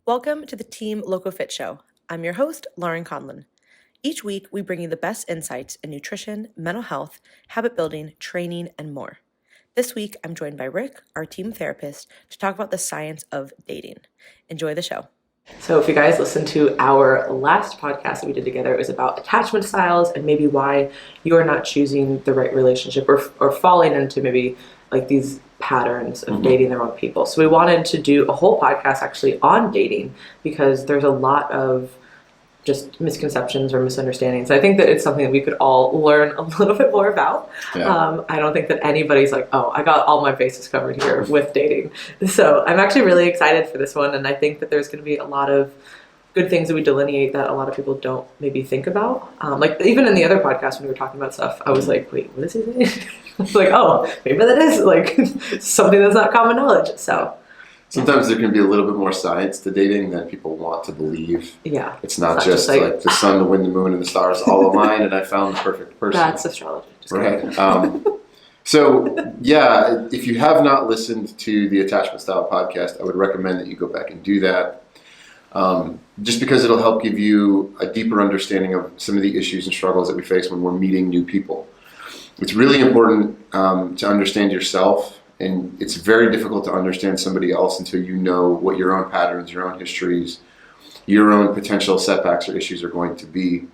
Welcome to the Team Loco Fit Show. I'm your host, Lauren Conlon. Each week, we bring you the best insights in nutrition, mental health, habit building, training, and more. This week, I'm joined by Rick, our team therapist, to talk about the science of dating. Enjoy the show. So if you guys listened to our last podcast that we did together, it was about attachment styles and maybe why you're not choosing the right relationship or falling into maybe like these patterns of dating the wrong people. So we wanted to do a whole podcast actually on dating because there's a lot of just misconceptions or misunderstandings. I think that it's something that we could all learn a little bit more about. Yeah. I don't think that anybody's like, oh, I got all my bases covered here with dating. So I'm actually really excited for this one. And I think that there's going to be a lot of good things that we delineate that a lot of people don't maybe think about. Like even in the other podcast when we were talking about stuff, I was like, wait, what is he saying? I was like, oh, maybe that is like something that's not common knowledge. So sometimes there can be a little bit more science to dating than people want to believe. Yeah. It's not just like the sun, the wind, the moon, and the stars all aligned, and I found the perfect person. That's astrology. Right. So, yeah, if you have not listened to the Attachment Style podcast, I would recommend that you go back and do that. Just because it'll help give you a deeper understanding of some of the issues and struggles that we face when we're meeting new people. It's really important to understand yourself. And it's very difficult to understand somebody else until you know what your own patterns, your own histories, your own potential setbacks or issues are going to be.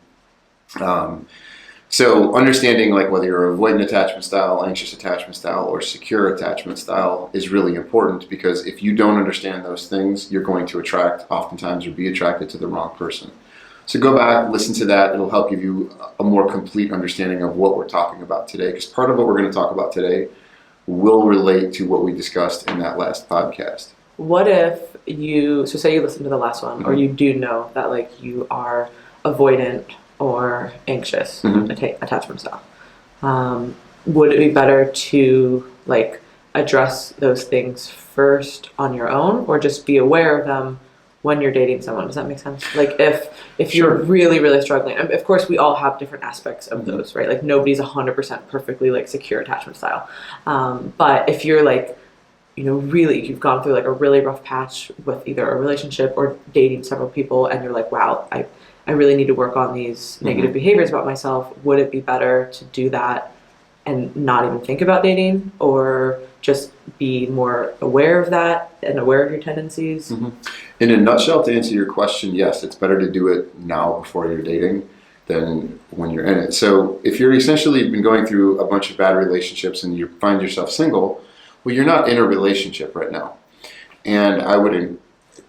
So understanding like whether you're avoidant attachment style, anxious attachment style, or secure attachment style is really important because if you don't understand those things, you're going to attract oftentimes or be attracted to the wrong person. So go back, listen to that. It'll help give you a more complete understanding of what we're talking about today because part of what we're going to talk about today will relate to what we discussed in that last podcast. What if so say you listen to the last one, or you do know that like you are avoidant or anxious attachment style. Would it be better to like address those things first on your own or just be aware of them when you're dating someone? Does that make sense? Like if you're really, really struggling, and of course we all have different aspects of those, right? Like nobody's 100% perfectly like secure attachment style. But if you're like, really, you've gone through like a really rough patch with either a relationship or dating several people and you're like, wow, I really need to work on these negative behaviors about myself. Would it be better to do that and not even think about dating or just be more aware of that and aware of your tendencies? In a nutshell, to answer your question, yes, it's better to do it now before you're dating than when you're in it. So if you're essentially been going through a bunch of bad relationships and you find yourself single, well, you're not in a relationship right now. And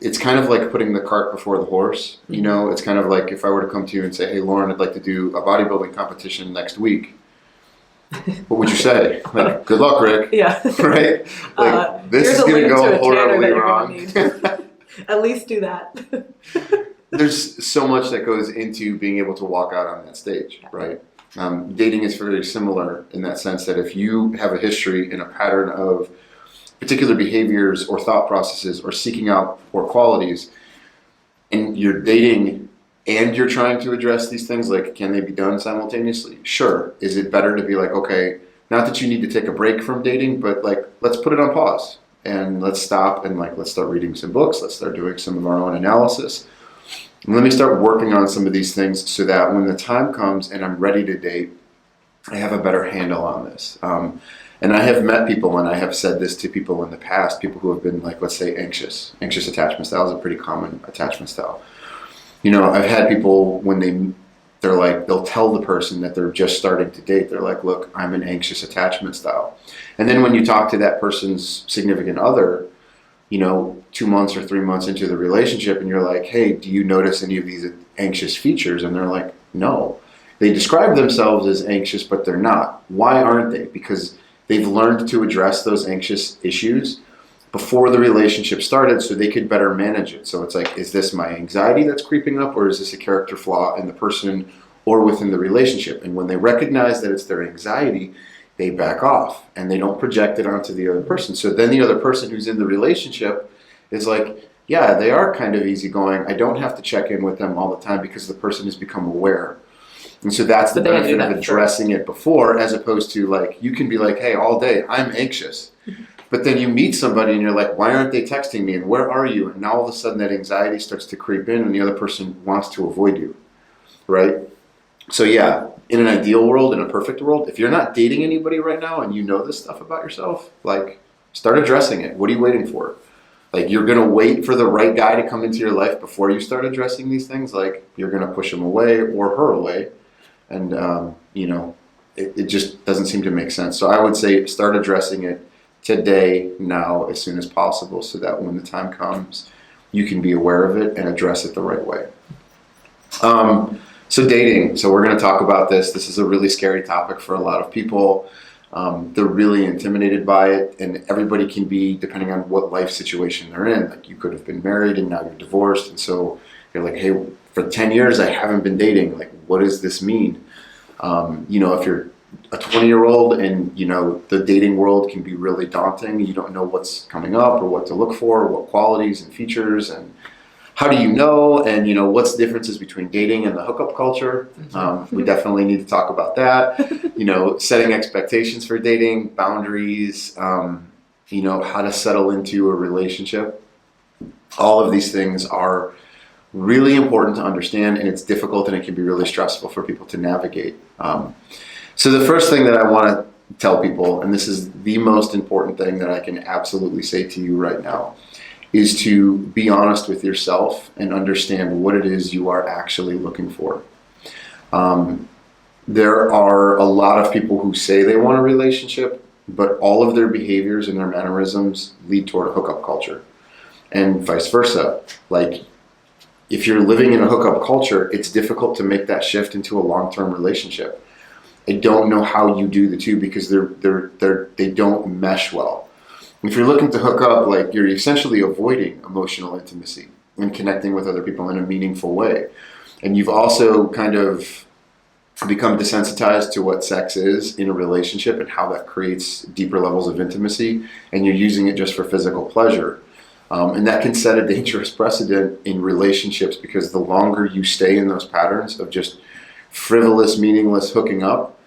it's kind of like putting the cart before the horse. It's kind of like if I were to come to you and say, hey, Lauren, I'd like to do a bodybuilding competition next week. What would you say? Like, good luck, Rick. Yeah. Right? Like, this is going to go horribly wrong. At least do that. There's so much that goes into being able to walk out on that stage, right? Dating is very similar in that sense that if you have a history and a pattern of particular behaviors or thought processes or seeking out poor qualities, and you're dating and you're trying to address these things, like can they be done simultaneously? Sure. Is it better to be like, okay, not that you need to take a break from dating, but like let's put it on pause and let's stop and like let's start reading some books, let's start doing some of our own analysis. And let me start working on some of these things so that when the time comes and I'm ready to date, I have a better handle on this. And I have met people, and I have said this to people in the past, people who have been like, let's say anxious. Anxious attachment style is a pretty common attachment style. I've had people when they're like, they'll tell the person that they're just starting to date, they're like, look, I'm an anxious attachment style. And then when you talk to that person's significant other, 2 months or 3 months into the relationship, and you're like, hey, do you notice any of these anxious features? And they're like, no. They describe themselves as anxious, but they're not. Why aren't they? Because they've learned to address those anxious issues before the relationship started so they could better manage it. So it's like, is this my anxiety that's creeping up, or is this a character flaw in the person or within the relationship? And when they recognize that it's their anxiety, they back off and they don't project it onto the other person. So then the other person who's in the relationship is like, yeah, they are kind of easygoing. I don't have to check in with them all the time because the person has become aware. And so that's the benefit of addressing it before, as opposed to like, you can be like, hey, all day, I'm anxious. But then you meet somebody and you're like, why aren't they texting me? And where are you? And now all of a sudden that anxiety starts to creep in and the other person wants to avoid you, right? So yeah, in an ideal world, in a perfect world, if you're not dating anybody right now and you know this stuff about yourself, like start addressing it. What are you waiting for? Like you're going to wait for the right guy to come into your life before you start addressing these things. Like you're going to push him away or her away. And, it just doesn't seem to make sense. So I would say start addressing it today, now, as soon as possible, so that when the time comes, you can be aware of it and address it the right way. So dating. So we're going to talk about this. This is a really scary topic for a lot of people. They're really intimidated by it, and everybody can be, depending on what life situation they're in. Like you could have been married and now you're divorced, and so you're like, hey, for 10 years I haven't been dating. Like, what does this mean? If you're a 20-year-old and, the dating world can be really daunting. You don't know what's coming up or what to look for, what qualities and features, and how do you know, and, what's the differences between dating and the hookup culture. We definitely need to talk about that. Setting expectations for dating, boundaries, how to settle into a relationship. All of these things are really important to understand, and it's difficult and it can be really stressful for people to navigate. So the first thing that I want to tell people, and this is the most important thing that I can absolutely say to you right now, is to be honest with yourself and understand what it is you are actually looking for. There are a lot of people who say they want a relationship, but all of their behaviors and their mannerisms lead toward a hookup culture, and vice versa. Like, if you're living in a hookup culture, it's difficult to make that shift into a long-term relationship. I don't know how you do the two because they don't mesh well. If you're looking to hook up, like you're essentially avoiding emotional intimacy and connecting with other people in a meaningful way. And you've also kind of become desensitized to what sex is in a relationship and how that creates deeper levels of intimacy, and you're using it just for physical pleasure. And that can set a dangerous precedent in relationships, because the longer you stay in those patterns of just frivolous, meaningless hooking up,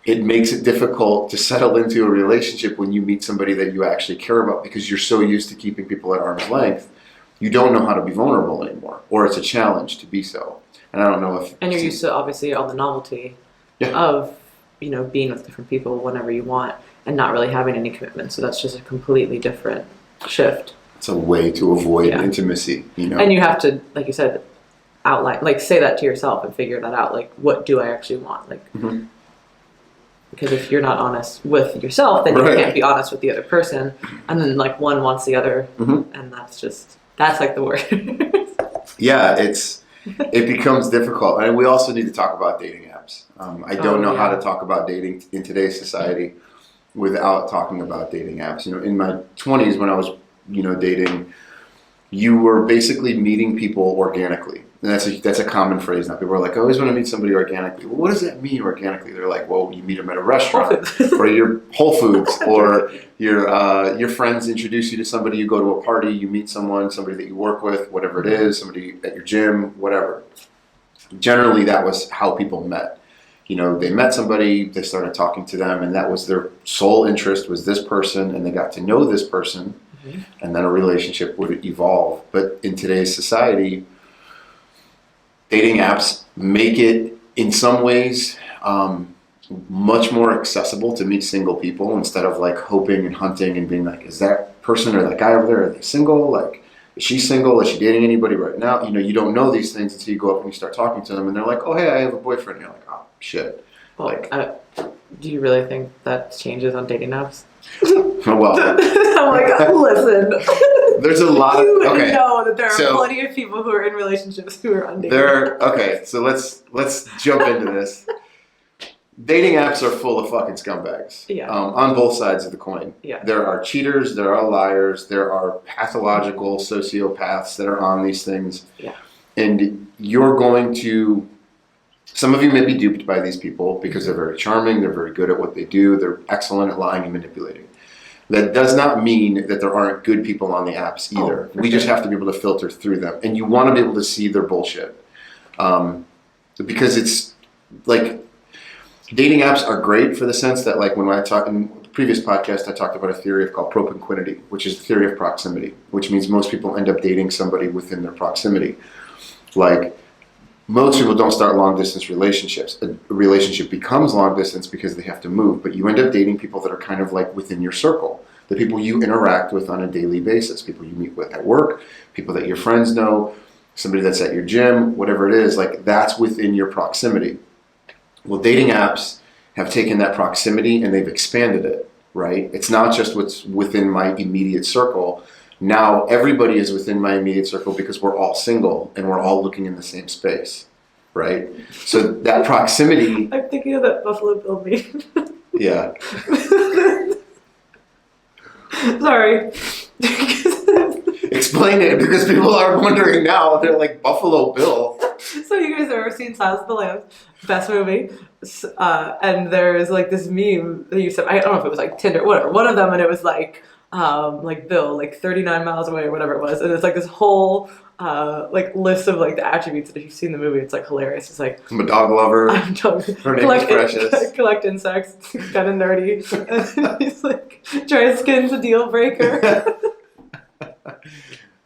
it makes it difficult to settle into a relationship when you meet somebody that you actually care about, because you're so used to keeping people at arm's length. You don't know how to be vulnerable anymore, or it's a challenge to be so. And I don't know if... And you're used to, obviously, all the novelty of, being with different people whenever you want and not really having any commitment. So that's just a completely different shift. It's a way to avoid intimacy, And you have to, like you said, outline, like say that to yourself and figure that out. Like, what do I actually want? Like, because if you're not honest with yourself, then you can't be honest with the other person. And then like one wants the other, and that's like the word. It becomes difficult. And we also need to talk about dating apps. I don't know how to talk about dating in today's society without talking about dating apps. In my 20s, when I was dating, you were basically meeting people organically. And that's a common phrase now. People are like, I always want to meet somebody organically. Well, what does that mean, organically? They're like, well, you meet them at a restaurant or your Whole Foods, or your friends introduce you to somebody, you go to a party, you meet somebody that you work with, whatever it is, somebody at your gym, whatever. Generally, that was how people met. They met somebody, they started talking to them, and that was their sole interest, was this person, and they got to know this person. And then a relationship would evolve. But in today's society, dating apps make it, in some ways, much more accessible to meet single people, instead of like hoping and hunting and being like, is that person or that guy over there, are they single? Like, is she single? Is she dating anybody right now? You don't know these things until you go up and you start talking to them, and they're like, oh, hey, I have a boyfriend. And you're like, oh, shit. Well, do you really think that changes on dating apps? Well, I'm like, listen. There's a lot of... Okay. You know that there are plenty of people who are in relationships who are undated. Okay, so let's jump into this. Dating apps are full of fucking scumbags. Yeah. On both sides of the coin. Yeah. There are cheaters, there are liars, there are pathological sociopaths that are on these things. Yeah. And you're going to... Some of you may be duped by these people because they're very charming, they're very good at what they do, they're excellent at lying and manipulating. That does not mean that there aren't good people on the apps either. We just have to be able to filter through them. And you want to be able to see their bullshit. Because it's like, dating apps are great for the sense that, like, when I talk, and previous podcast, I talked about a theory called propinquity, which is the theory of proximity, which means most people end up dating somebody within their proximity. Like, most people don't start long-distance relationships. A relationship becomes long-distance because they have to move, but you end up dating people that are kind of like within your circle, the people you interact with on a daily basis, people you meet with at work, people that your friends know, somebody that's at your gym, whatever it is, like that's within your proximity. Well, dating apps have taken that proximity and they've expanded it, right? It's not just what's within my immediate circle. Now everybody is within my immediate circle because we're all single and we're all looking in the same space, right? So that proximity... I'm thinking of that Buffalo Bill meme. Yeah. Sorry. Explain it, because people are wondering now. They're like, Buffalo Bill. So you guys have ever seen Silence of the Lambs? Best movie. And there's like this meme that you said, I don't know if it was like Tinder, whatever, one of them, and it was like Bill, like 39 miles away or whatever it was. And it's like this whole like list of like the attributes that if you've seen the movie, it's like hilarious. It's like, I'm a dog lover. I'm dog, Her name is Precious. collect insects, kind of nerdy. And he's like, dry skin's a deal breaker.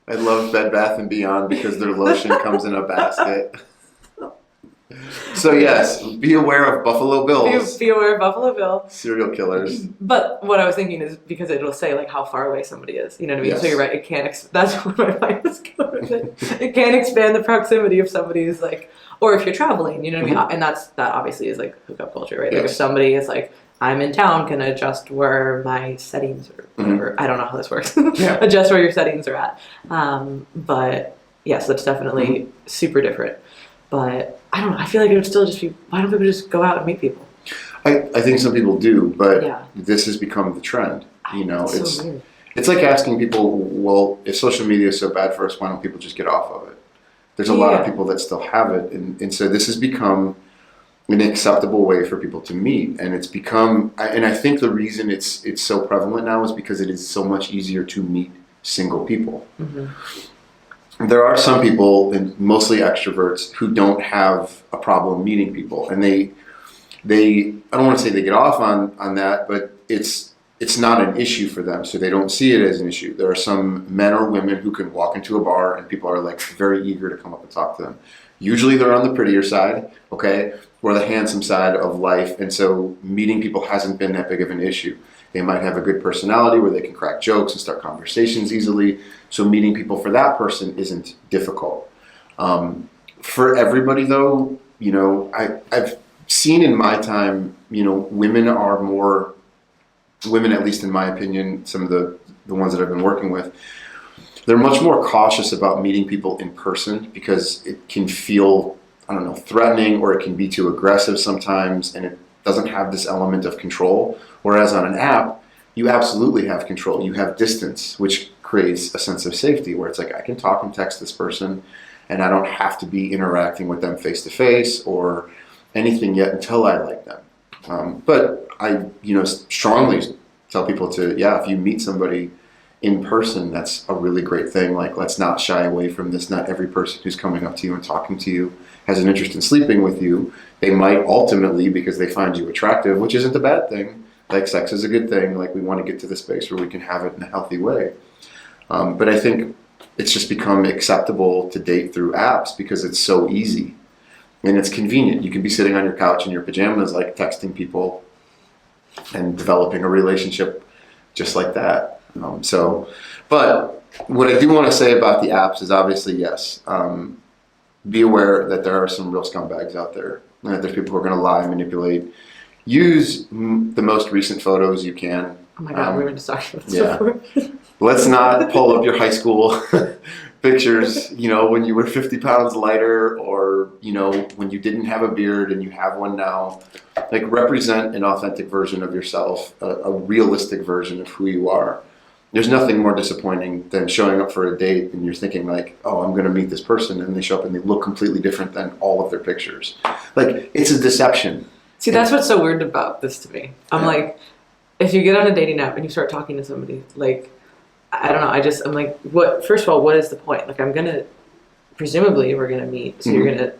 I love Bed Bath & Beyond because their lotion comes in a basket. So yes, be aware of Buffalo Bills. Be aware of Buffalo Bill. Serial killers. But what I was thinking is because it'll say like how far away somebody is. You know what I mean? Yes. So you're right. It can't. That's where my mind was going with it. It can't expand the proximity if somebody is like, or if you're traveling. You know what I mean? And that obviously is like hookup culture, right? Like if somebody is like, I'm in town, can adjust where my settings or whatever. I don't know how this works. Adjust where your settings are at. But yes, that's definitely super different. But I don't know. I feel like it would still just be, why don't people just go out and meet people? I think some people do, but this has become the trend. You know, it's like asking people, well, if social media is so bad for us, why don't people just get off of it? There's a lot of people that still have it. And so this has become an acceptable way for people to meet. And it's become, and I think the reason it's so prevalent now is because it is so much easier to meet single people. There are some people, and mostly extroverts, who don't have a problem meeting people. And they I don't want to say they get off on that, but it's not an issue for them. So they don't see it as an issue. There are some men or women who can walk into a bar and people are like very eager to come up and talk to them. Usually they're on the prettier side, okay, or the handsome side of life. And so meeting people hasn't been that big of an issue. They might have a good personality where they can crack jokes and start conversations easily. So meeting people for that person isn't difficult. For everybody though, you know, I've seen in my time, you know, women, at least in my opinion, some of the ones that I've been working with, they're much more cautious about meeting people in person because it can feel, I don't know, threatening, or it can be too aggressive sometimes, and it doesn't have this element of control. Whereas on an app, you absolutely have control. You have distance, which creates a sense of safety where it's like, I can talk and text this person and I don't have to be interacting with them face to face or anything yet until I like them. But I, you know, strongly tell people to, if you meet somebody in person, that's a really great thing. Like, let's not shy away from this. Not every person who's coming up to you and talking to you has an interest in sleeping with you. They might ultimately because they find you attractive, which isn't a bad thing. Like, sex is a good thing. Like, we want to get to the space where we can have it in a healthy way. But I think it's just become acceptable to date through apps because it's so easy and it's convenient. You can be sitting on your couch in your pajamas, like texting people and developing a relationship just like that. But what I do want to say about the apps is obviously, yes, be aware that there are some real scumbags out there. There's people who are going to lie, manipulate. Use the most recent photos you can. Oh my God, we were just talking about this before. Let's not pull up your high school pictures, you know, when you were 50 pounds lighter, or, you know, when you didn't have a beard and you have one now. Like, represent an authentic version of yourself, a realistic version of who you are. There's nothing more disappointing than showing up for a date and you're thinking like, oh, I'm going to meet this person, and they show up and they look completely different than all of their pictures. Like, it's a deception. See, that's what's so weird about this to me. I'm like, if you get on a dating app and you start talking to somebody, like, I don't know, I'm like, first of all, what is the point? Like, presumably we're going to meet, so you're going to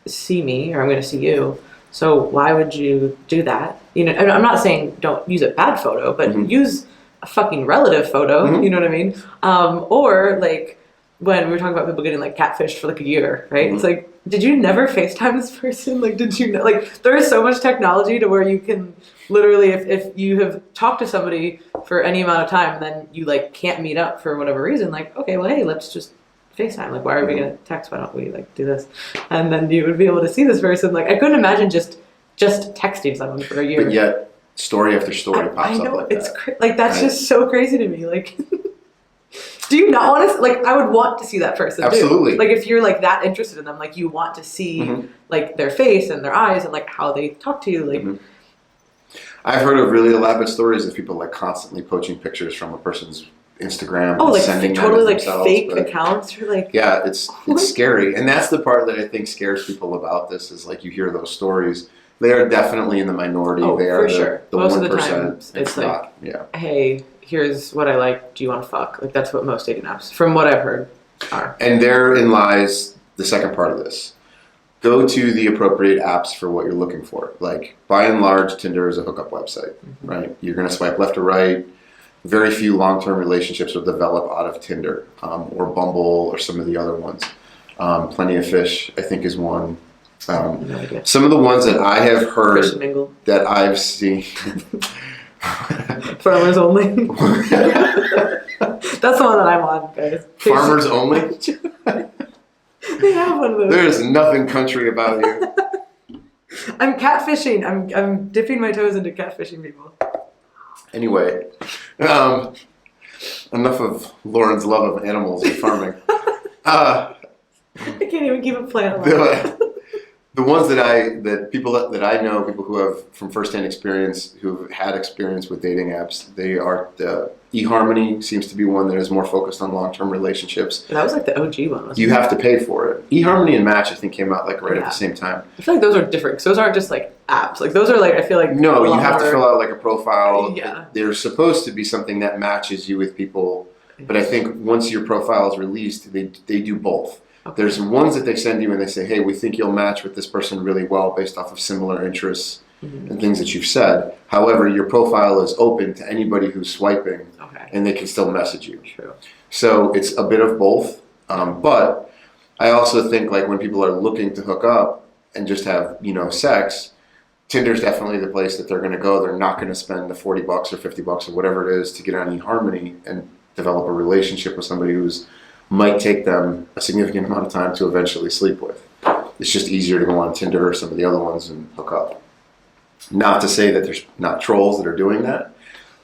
see me, or I'm going to see you. So why would you do that? You know, and I'm not saying don't use a bad photo, but use a fucking relative photo. You know what I mean? Or like when we were talking about people getting like catfished for like a year, right? It's like, did you never FaceTime this person? Like, did you know? Like, there is so much technology to where you can literally, if you have talked to somebody for any amount of time, then you like can't meet up for whatever reason. Like, okay, well, hey, let's just FaceTime. Like, why are we gonna text? Why don't we like do this? And then you would be able to see this person. Like, I couldn't imagine just texting someone for a year. But yet, story after story pops I know, up like it's that. like that's just so crazy to me. Like, do you not want to? Like, I would want to see that person. Absolutely. Too. Like, if you're like that interested in them, like you want to see like their face and their eyes and like how they talk to you. Like, I've heard of really elaborate stories of people like constantly poaching pictures from a person's Instagram. Oh, and like sending totally them like themselves, fake but accounts or like. yeah, it's scary, and that's the part that I think scares people about this. Is like you hear those stories. They are definitely in the minority. Oh, they are for sure. the Most 1%. of the time, it's like, not. Yeah. Hey, here's what I like. Do you want to fuck? Like that's what most dating apps, from what I've heard, are. And therein lies the second part of this. Go to the appropriate apps for what you're looking for. Like, by and large, Tinder is a hookup website, right? You're going to swipe left or right. Very few long-term relationships will develop out of Tinder or Bumble or some of the other ones. Plenty of Fish, I think, is one. No idea. Some of the ones that I have heard Christian Mingle. that I've seen. Farmers Only. That's the one that I'm on, guys. Farmers Only? They have one of those. There's nothing country about you. I'm catfishing. I'm dipping my toes into catfishing people. Anyway, enough of Lauren's love of animals and farming. I can't even keep a plant alive. The ones that people that I know, people who have from firsthand experience, who've had experience with dating apps, they are eHarmony seems to be one that is more focused on long-term relationships. That was like the OG one. You have to pay for it. eHarmony and Match, I think, came out like right at the same time. I feel like those are different. 'Cause those aren't just like apps. Like those are like, I feel like no, you have to fill out like a profile. Yeah. There's supposed to be something that matches you with people, but I think once your profile is released, they do both. Okay. There's ones that they send you and they say, hey, we think you'll match with this person really well based off of similar interests and things that you've said. However, your profile is open to anybody who's swiping and they can still message you. True. So it's a bit of both. But I also think like when people are looking to hook up and just have, sex, Tinder's definitely the place that they're going to go. They're not going to spend the $40 or $50 or whatever it is to get on eHarmony and develop a relationship with somebody who's might take them a significant amount of time to eventually sleep with. It's just easier to go on Tinder or some of the other ones and hook up. Not to say that there's not trolls that are doing that,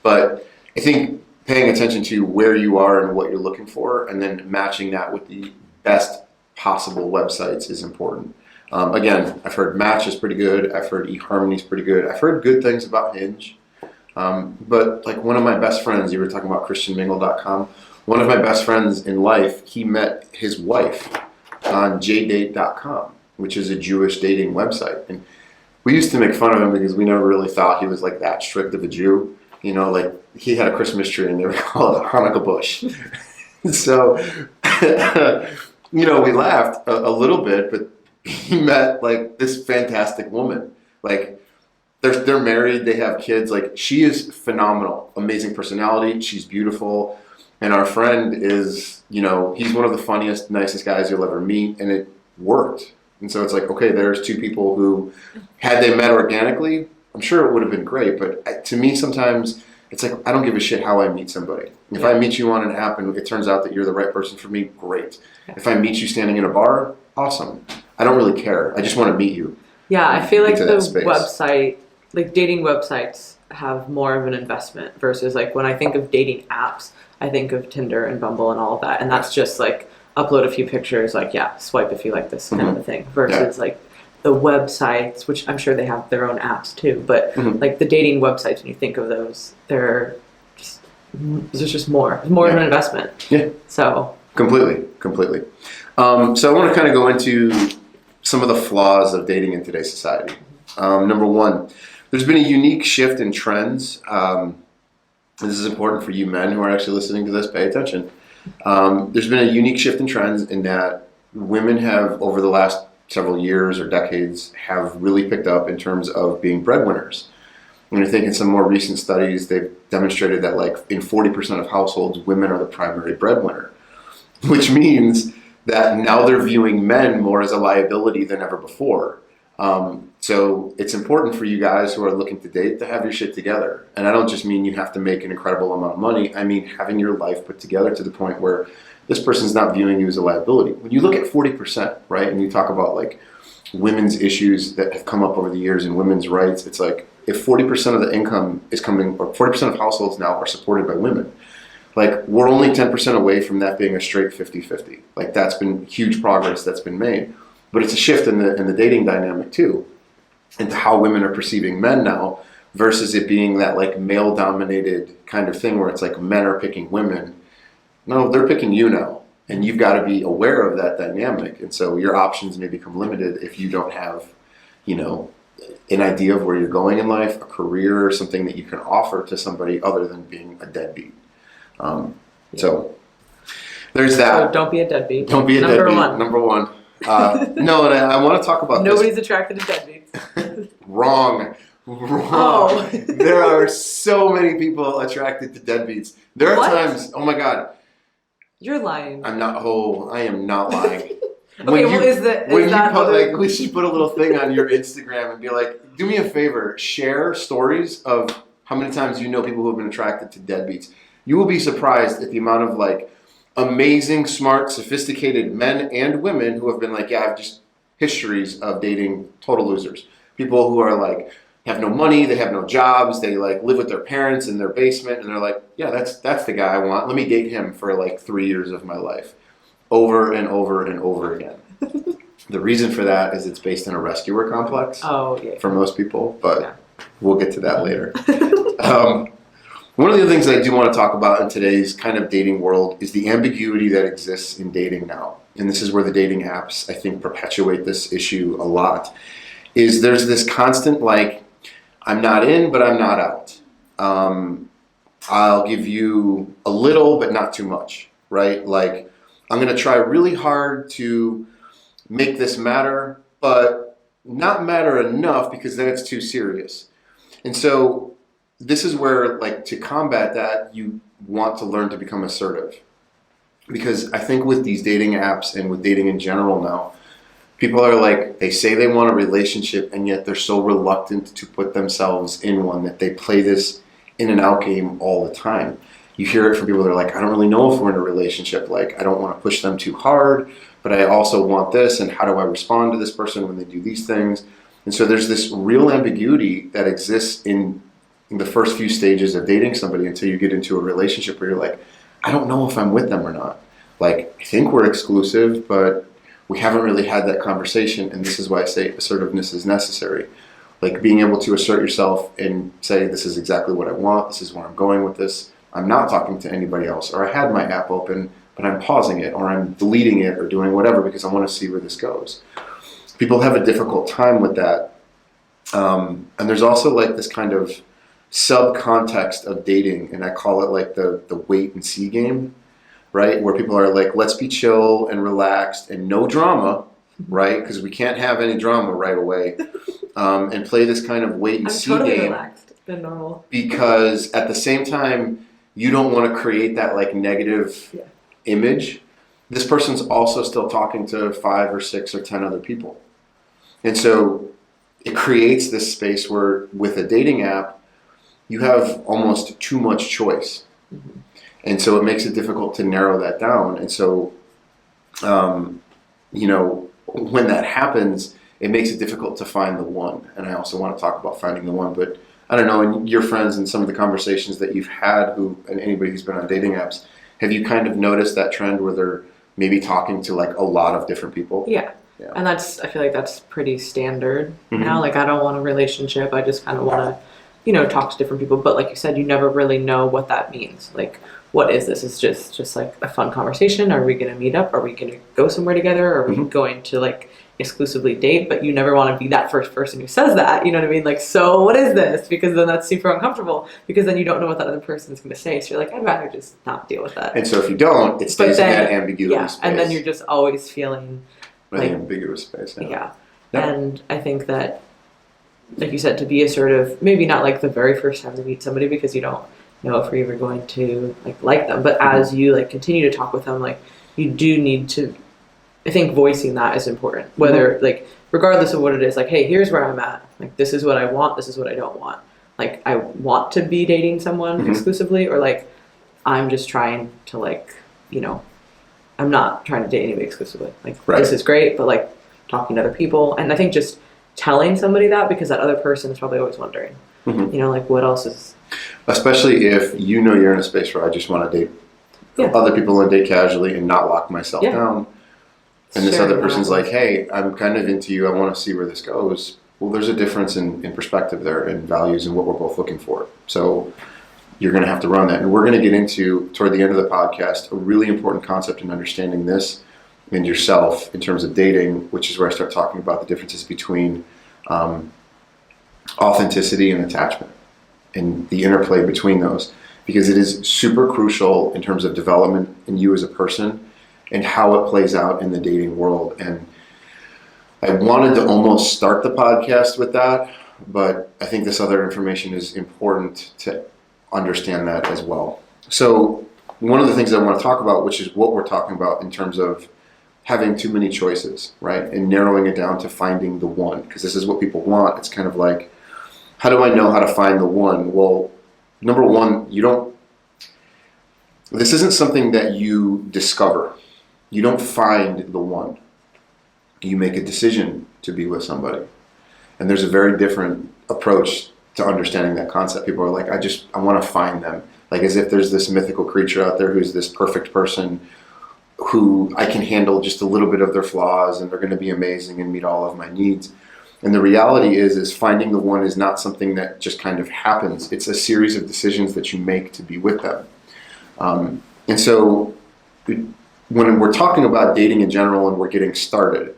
but I think paying attention to where you are and what you're looking for and then matching that with the best possible websites is important. Again, I've heard Match is pretty good. I've heard eHarmony is pretty good. I've heard good things about Hinge. But like one of my best friends, you were talking about ChristianMingle.com. One of my best friends in life, he met his wife on jdate.com, which is a Jewish dating website. And we used to make fun of him because we never really thought he was like that strict of a Jew. Like he had a Christmas tree and they would call it a Hanukkah bush. So, we laughed a little bit, but he met like this fantastic woman. Like they're married, they have kids. Like she is phenomenal, amazing personality. She's beautiful. And our friend is, he's one of the funniest, nicest guys you'll ever meet, and it worked. And so it's like, okay, there's two people who, had they met organically, I'm sure it would have been great. But to me, sometimes it's like, I don't give a shit how I meet somebody. If I meet you on an app and it turns out that you're the right person for me, great. If I meet you standing in a bar, awesome. I don't really care. I just want to meet you. Yeah, I feel like the website, like dating websites have more of an investment versus like when I think of dating apps, I think of Tinder and Bumble and all of that. And that's just like upload a few pictures, like, swipe if you like this kind of a thing versus like the websites, which I'm sure they have their own apps too. But like the dating websites, when you think of those, there's just more of an investment. Yeah. So Completely. So I want to kind of go into some of the flaws of dating in today's society. Number one, there's been a unique shift in trends. This is important for you men who are actually listening to this. Pay attention. There's been a unique shift in trends in that women have, over the last several years or decades have really picked up in terms of being breadwinners. And I think in some more recent studies, they've demonstrated that like in 40% of households, women are the primary breadwinner, which means that now they're viewing men more as a liability than ever before. So it's important for you guys who are looking to date to have your shit together. And I don't just mean you have to make an incredible amount of money. I mean having your life put together to the point where this person's not viewing you as a liability. When you look at 40%, right, and you talk about like women's issues that have come up over the years and women's rights, it's like if 40% of the income is coming, or 40% of households now are supported by women, like we're only 10% away from that being a straight 50-50. Like that's been huge progress that's been made. But it's a shift in the dating dynamic too, into how women are perceiving men now versus it being that like male dominated kind of thing where it's like men are picking women. No, they're picking you now. And you've got to be aware of that dynamic. And so your options may become limited if you don't have, you know, an idea of where you're going in life, a career, or something that you can offer to somebody other than being a deadbeat. So there's that. So don't be a deadbeat. Don't be a deadbeat. Number one. No, and I want to talk about Nobody's attracted to deadbeats. Wrong. Oh. There are so many people attracted to deadbeats. There are times, oh my God. You're lying. I am not lying. Okay, we should put a little thing on your Instagram and be like, do me a favor, share stories of how many times you know people who have been attracted to deadbeats. You will be surprised at the amount of like amazing, smart, sophisticated men and women who have been like, yeah, I've just histories of dating total losers. People who are like, have no money, they have no jobs, they like live with their parents in their basement, and they're like, yeah, that's the guy I want. Let me date him for like 3 years of my life. Over and over and over again. The reason for that is it's based in a rescuer complex for most people, but we'll get to that later. One of the things that I do want to talk about in today's kind of dating world is the ambiguity that exists in dating now. And this is where the dating apps, I think, perpetuate this issue a lot. Is there's this constant like, I'm not in, but I'm not out. I'll give you a little, but not too much, right? Like, I'm going to try really hard to make this matter, but not matter enough because then it's too serious. And so this is where, like, to combat that, you want to learn to become assertive. Because I think with these dating apps and with dating in general now, people are like, they say they want a relationship, and yet they're so reluctant to put themselves in one that they play this in and out game all the time. You hear it from people that are like, I don't really know if we're in a relationship. Like, I don't want to push them too hard, but I also want this, and how do I respond to this person when they do these things? And so there's this real ambiguity that exists in the first few stages of dating somebody until you get into a relationship where you're like, I don't know if I'm with them or not. Like, I think we're exclusive, but we haven't really had that conversation, and this is why I say assertiveness is necessary. Like, being able to assert yourself and say, this is exactly what I want, this is where I'm going with this, I'm not talking to anybody else, or I had my app open, but I'm pausing it, or I'm deleting it, or doing whatever because I want to see where this goes. People have a difficult time with that. And there's also like this kind of subcontext of dating, and I call it like the wait and see game, right? Where people are like, let's be chill and relaxed and no drama, right? Because we can't have any drama right away. And play this kind of wait and see game. Relaxed. It's been normal. Because at the same time, you don't want to create that like negative image. This person's also still talking to 5 or 6 or 10 other people. And so it creates this space where with a dating app, you have almost too much choice. Mm-hmm. And so it makes it difficult to narrow that down. And so, you know, when that happens, it makes it difficult to find the one. And I also want to talk about finding the one. But I don't know, in your friends and some of the conversations that you've had, and anybody who's been on dating apps, have you kind of noticed that trend where they're maybe talking to like a lot of different people? Yeah. And I feel like that's pretty standard now. Like, I don't want a relationship. I just kind of want to, you know, talk to different people. But like you said, you never really know what that means. Like, what is this? It's just like a fun conversation. Are we going to meet up? Are we going to go somewhere together? Are we going to like exclusively date? But you never want to be that first person who says that. You know what I mean? Like, so what is this? Because then that's super uncomfortable, because then you don't know what that other person is going to say. So you're like, I'd rather just not deal with that. And so if you don't, it stays in that ambiguity space. And then you're just always feeling Really ambiguous space. Yeah. Yep. And I think that, like you said, to be assertive, maybe not like the very first time to meet somebody because you don't know if you're ever going to like them, but as you like continue to talk with them, like you do need to, I think voicing that is important, whether like regardless of what it is, like, hey, here's where I'm at, like this is what I want, this is what I don't want, like I want to be dating someone exclusively, or like I'm just trying to like, I'm not trying to date anybody exclusively, like this is great, but like talking to other people. And I think just telling somebody that, because that other person is probably always wondering, like what else is, especially if you're in a space where I just want to date other people and date casually and not lock myself down. And this other person's like, hey, I'm kind of into you. I want to see where this goes. Well, there's a difference in perspective there and values and what we're both looking for. So you're going to have to run that. And we're going to get into, toward the end of the podcast, a really important concept in understanding this and yourself in terms of dating, which is where I start talking about the differences between authenticity and attachment and the interplay between those. Because it is super crucial in terms of development in you as a person and how it plays out in the dating world. And I wanted to almost start the podcast with that, but I think this other information is important to understand that as well. So one of the things I want to talk about, which is what we're talking about in terms of having too many choices, right? And narrowing it down to finding the one, because this is what people want. It's kind of like, how do I know how to find the one? Well, number one, this isn't something that you discover. You don't find the one. You make a decision to be with somebody. And there's a very different approach to understanding that concept. People are like, I want to find them. Like as if there's this mythical creature out there who's this perfect person who I can handle just a little bit of their flaws and they're going to be amazing and meet all of my needs. And the reality is finding the one is not something that just kind of happens. It's a series of decisions that you make to be with them. And so when we're talking about dating in general and we're getting started,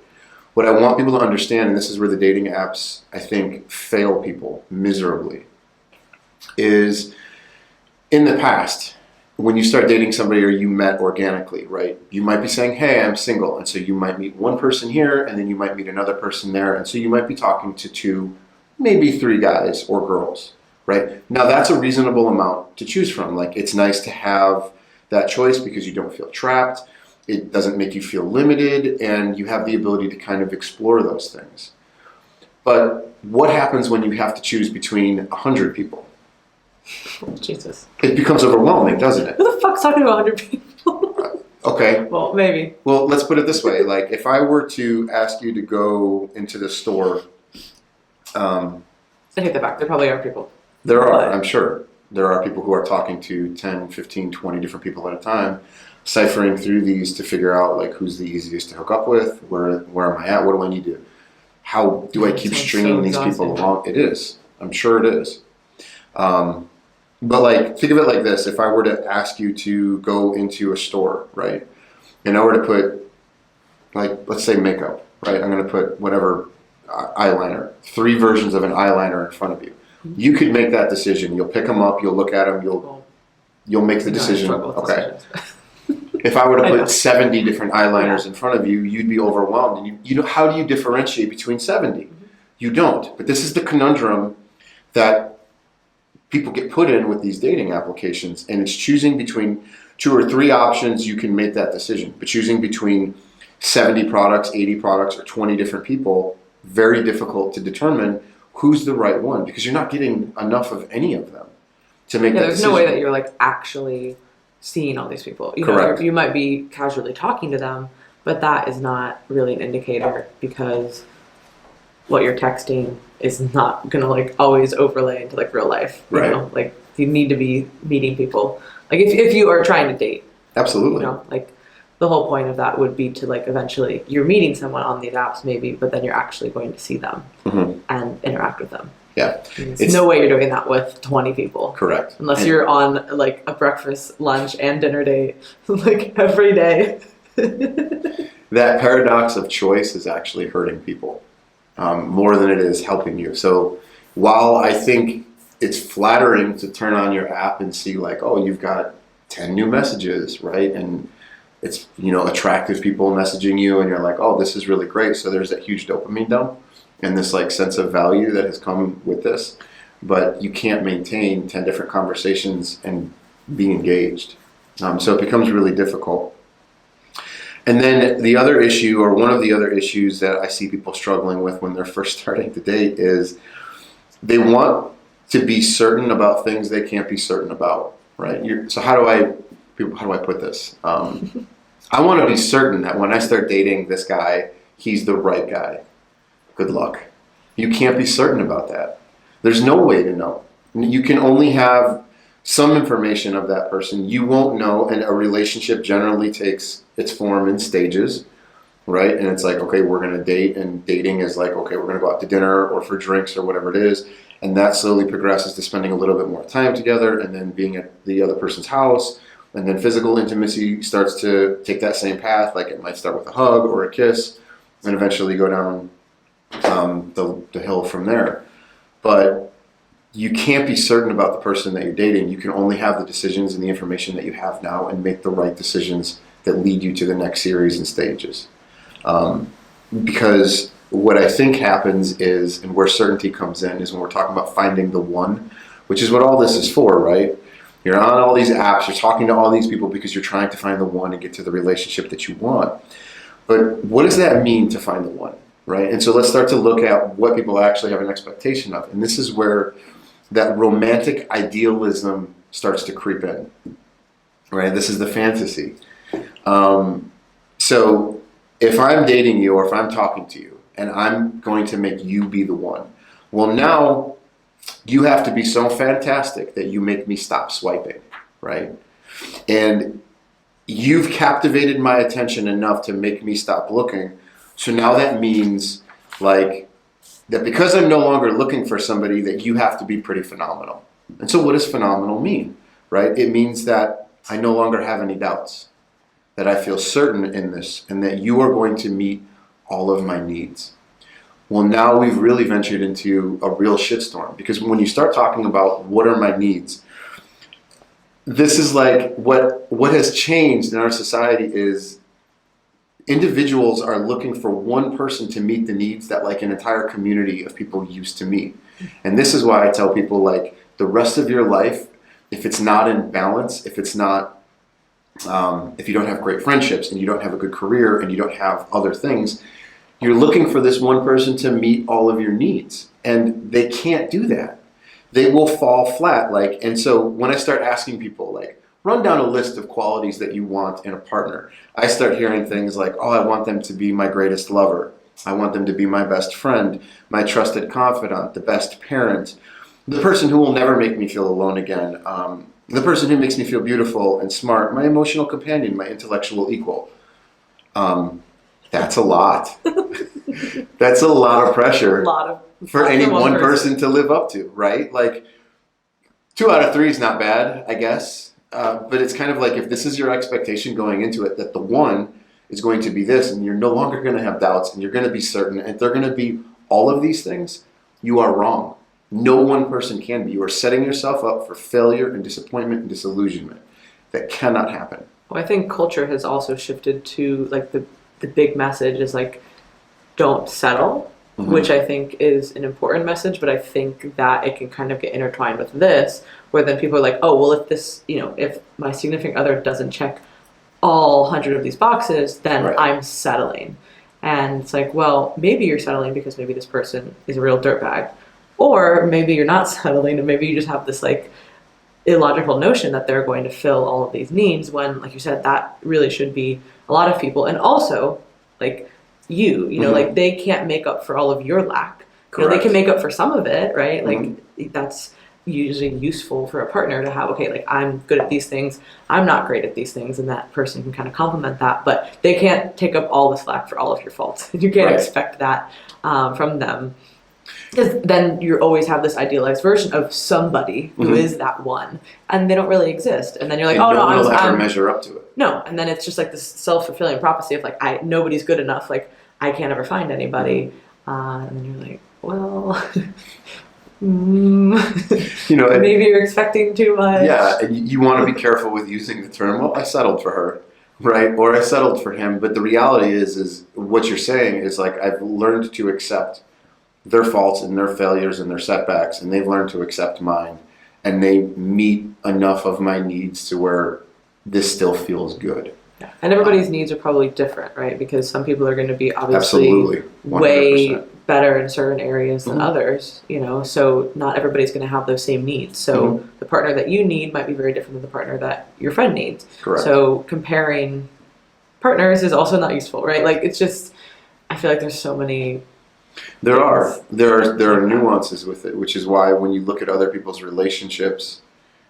what I want people to understand, and this is where the dating apps, I think, fail people miserably, is in the past, when you start dating somebody or you met organically, right, you might be saying, hey, I'm single. And so you might meet one person here and then you might meet another person there. And so you might be talking to 2, maybe 3 guys or girls, right? Now that's a reasonable amount to choose from. Like it's nice to have that choice because you don't feel trapped. It doesn't make you feel limited and you have the ability to kind of explore those things. But what happens when you have to choose between 100 people? Jesus. It becomes overwhelming, doesn't it? Who the fuck's talking to 100 people? Okay. Well, maybe. Well, let's put it this way. Like if I were to ask you to go into the store. I take that back. There probably are people. There are, I'm sure. There are people who are talking to 10, 15, 20 different people at a time, ciphering through these to figure out like who's the easiest to hook up with, where am I at, what do I need to, how do I keep stringing these people along? It is. I'm sure it is. But like, think of it like this. If I were to ask you to go into a store, right, and I were to put, like, let's say makeup, right, I'm going to put whatever eyeliner, 3 versions of an eyeliner in front of you. You could make that decision. You'll pick them up, you'll look at them, you'll make the decision. Okay. If I were to put 70 different eyeliners in front of you, you'd be overwhelmed. And you know, how do you differentiate between 70? You don't. But this is the conundrum that people get put in with these dating applications, and it's choosing between 2 or 3 options. You can make that decision, but choosing between 70 products, 80 products, or 20 different people, very difficult to determine who's the right one, because you're not getting enough of any of them to make that there's decision. No way that you're like actually seeing all these people. Correct. You might be casually talking to them, but that is not really an indicator, because what you're texting is not gonna like always overlay into like real life. You know? Like you need to be meeting people. Like if you are trying to date. Absolutely. Like the whole point of that would be to like eventually you're meeting someone on these apps maybe, but then you're actually going to see them and interact with them. Yeah. There's no way you're doing that with 20 people. Correct. Unless you're on like a breakfast, lunch, and dinner date like every day. That paradox of choice is actually hurting people more than it is helping you. So while I think it's flattering to turn on your app and see like, oh, you've got 10 new messages, right? And it's, attractive people messaging you and you're like, oh, this is really great. So there's that huge dopamine dump and this like sense of value that has come with this. But you can't maintain 10 different conversations and be engaged. So it becomes really difficult. And then the other issue, or one of the other issues that I see people struggling with when they're first starting to date, is they want to be certain about things they can't be certain about, right? So how do I put this? I want to be certain that when I start dating this guy, he's the right guy. Good luck. You can't be certain about that. There's no way to know. You can only have some information of that person. You won't know, and a relationship generally takes its form in stages, right? And it's like, okay, we're going to date, and dating is like, okay, we're going to go out to dinner or for drinks or whatever it is, and that slowly progresses to spending a little bit more time together and then being at the other person's house, and then physical intimacy starts to take that same path. Like it might start with a hug or a kiss and eventually go down the hill from there. But you can't be certain about the person that you're dating. You can only have the decisions and the information that you have now and make the right decisions that lead you to the next series and stages. Because what I think happens is, and where certainty comes in, is when we're talking about finding the one, which is what all this is for, right? You're on all these apps, you're talking to all these people because you're trying to find the one and get to the relationship that you want. But what does that mean to find the one, right? And so let's start to look at what people actually have an expectation of. And this is where that romantic idealism starts to creep in, right? This is the fantasy. So if I'm dating you or if I'm talking to you and I'm going to make you be the one, well, now you have to be so fantastic that you make me stop swiping, right? And you've captivated my attention enough to make me stop looking. So now that means like that because I'm no longer looking for somebody, that you have to be pretty phenomenal. And so what does phenomenal mean, right? It means that I no longer have any doubts, that I feel certain in this, and that you are going to meet all of my needs. Well, now we've really ventured into a real shitstorm, because when you start talking about what are my needs, this is like what has changed in our society is individuals are looking for one person to meet the needs that like an entire community of people used to meet. And this is why I tell people, like, the rest of your life, if it's not in balance, if it's not, if you don't have great friendships and you don't have a good career and you don't have other things, you're looking for this one person to meet all of your needs. And they can't do that. They will fall flat. And so when I start asking people, like, run down a list of qualities that you want in a partner, I start hearing things like, oh, I want them to be my greatest lover. I want them to be my best friend, my trusted confidant, the best parent, the person who will never make me feel alone again, the person who makes me feel beautiful and smart, my emotional companion, my intellectual equal. That's a lot. That's a lot of pressure for any one person to live up to, right? Like 2 out of 3 is not bad, I guess. But it's kind of like, if this is your expectation going into it, that the one is going to be this, and you're no longer going to have doubts, and you're going to be certain, and they're going to be all of these things, you are wrong. No one person can be. You are setting yourself up for failure and disappointment and disillusionment. That cannot happen. Well, I think culture has also shifted to, like, the big message is, like, don't settle, which I think is an important message, but I think that it can kind of get intertwined with this, where then people are like, oh, well, if this, if my significant other doesn't check all 100 of these boxes, then I'm settling. And it's like, well, maybe you're settling because maybe this person is a real dirtbag, or maybe you're not settling, and maybe you just have this, like, illogical notion that they're going to fill all of these needs, when, like you said, that really should be a lot of people. And also, like, like, they can't make up for all of your lack. They can make up for some of it, right? Like, that's usually useful for a partner to have, okay, like, I'm good at these things, I'm not great at these things, and that person can kind of complement that, but they can't take up all the slack for all of your faults. You can't expect that from them. Because then you always have this idealized version of somebody who is that one, and they don't really exist. And then you're like, and oh, no no, one will ever measure up to it. No, and then it's just like this self-fulfilling prophecy of, like, nobody's good enough, like, I can't ever find anybody. And then you're like, well, maybe you're expecting too much. Yeah, and you want to be careful with using the term, well, I settled for her. right? Or I settled for him. But the reality is what you're saying is like I've learned to accept their faults and their failures and their setbacks, and they've learned to accept mine, and they meet enough of my needs to where this still feels good. Yeah. And everybody's needs are probably different, right? Because some people are going to be obviously Absolutely, 100%. way better in certain areas than Mhm. others, you know, so not everybody's going to have those same needs. So the partner that you need might be very different than the partner that your friend needs. Correct. So comparing partners is also not useful, right? Like it's just, I feel like there's so many. There are nuances with it, which is why when you look at other people's relationships,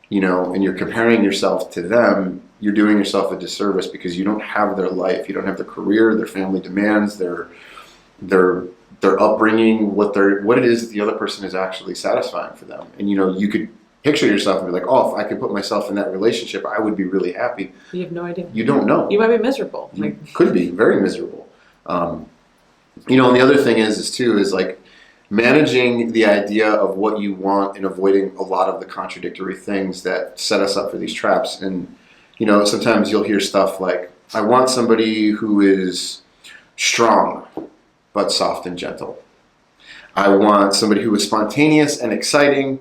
you know, and you're comparing yourself to them, you're doing yourself a disservice because you don't have their life, you don't have their career, their family demands, their upbringing, what it is that the other person is actually satisfying for them. And you know, you could picture yourself and be like, oh, if I could put myself in that relationship, I would be really happy. You have no idea. You don't know. You might be miserable. You could be very miserable. You know, and the other thing is like managing the idea of what you want and avoiding a lot of the contradictory things that set us up for these traps. And, you know, sometimes you'll hear stuff like, I want somebody who is strong, but soft and gentle. I want somebody who is spontaneous and exciting,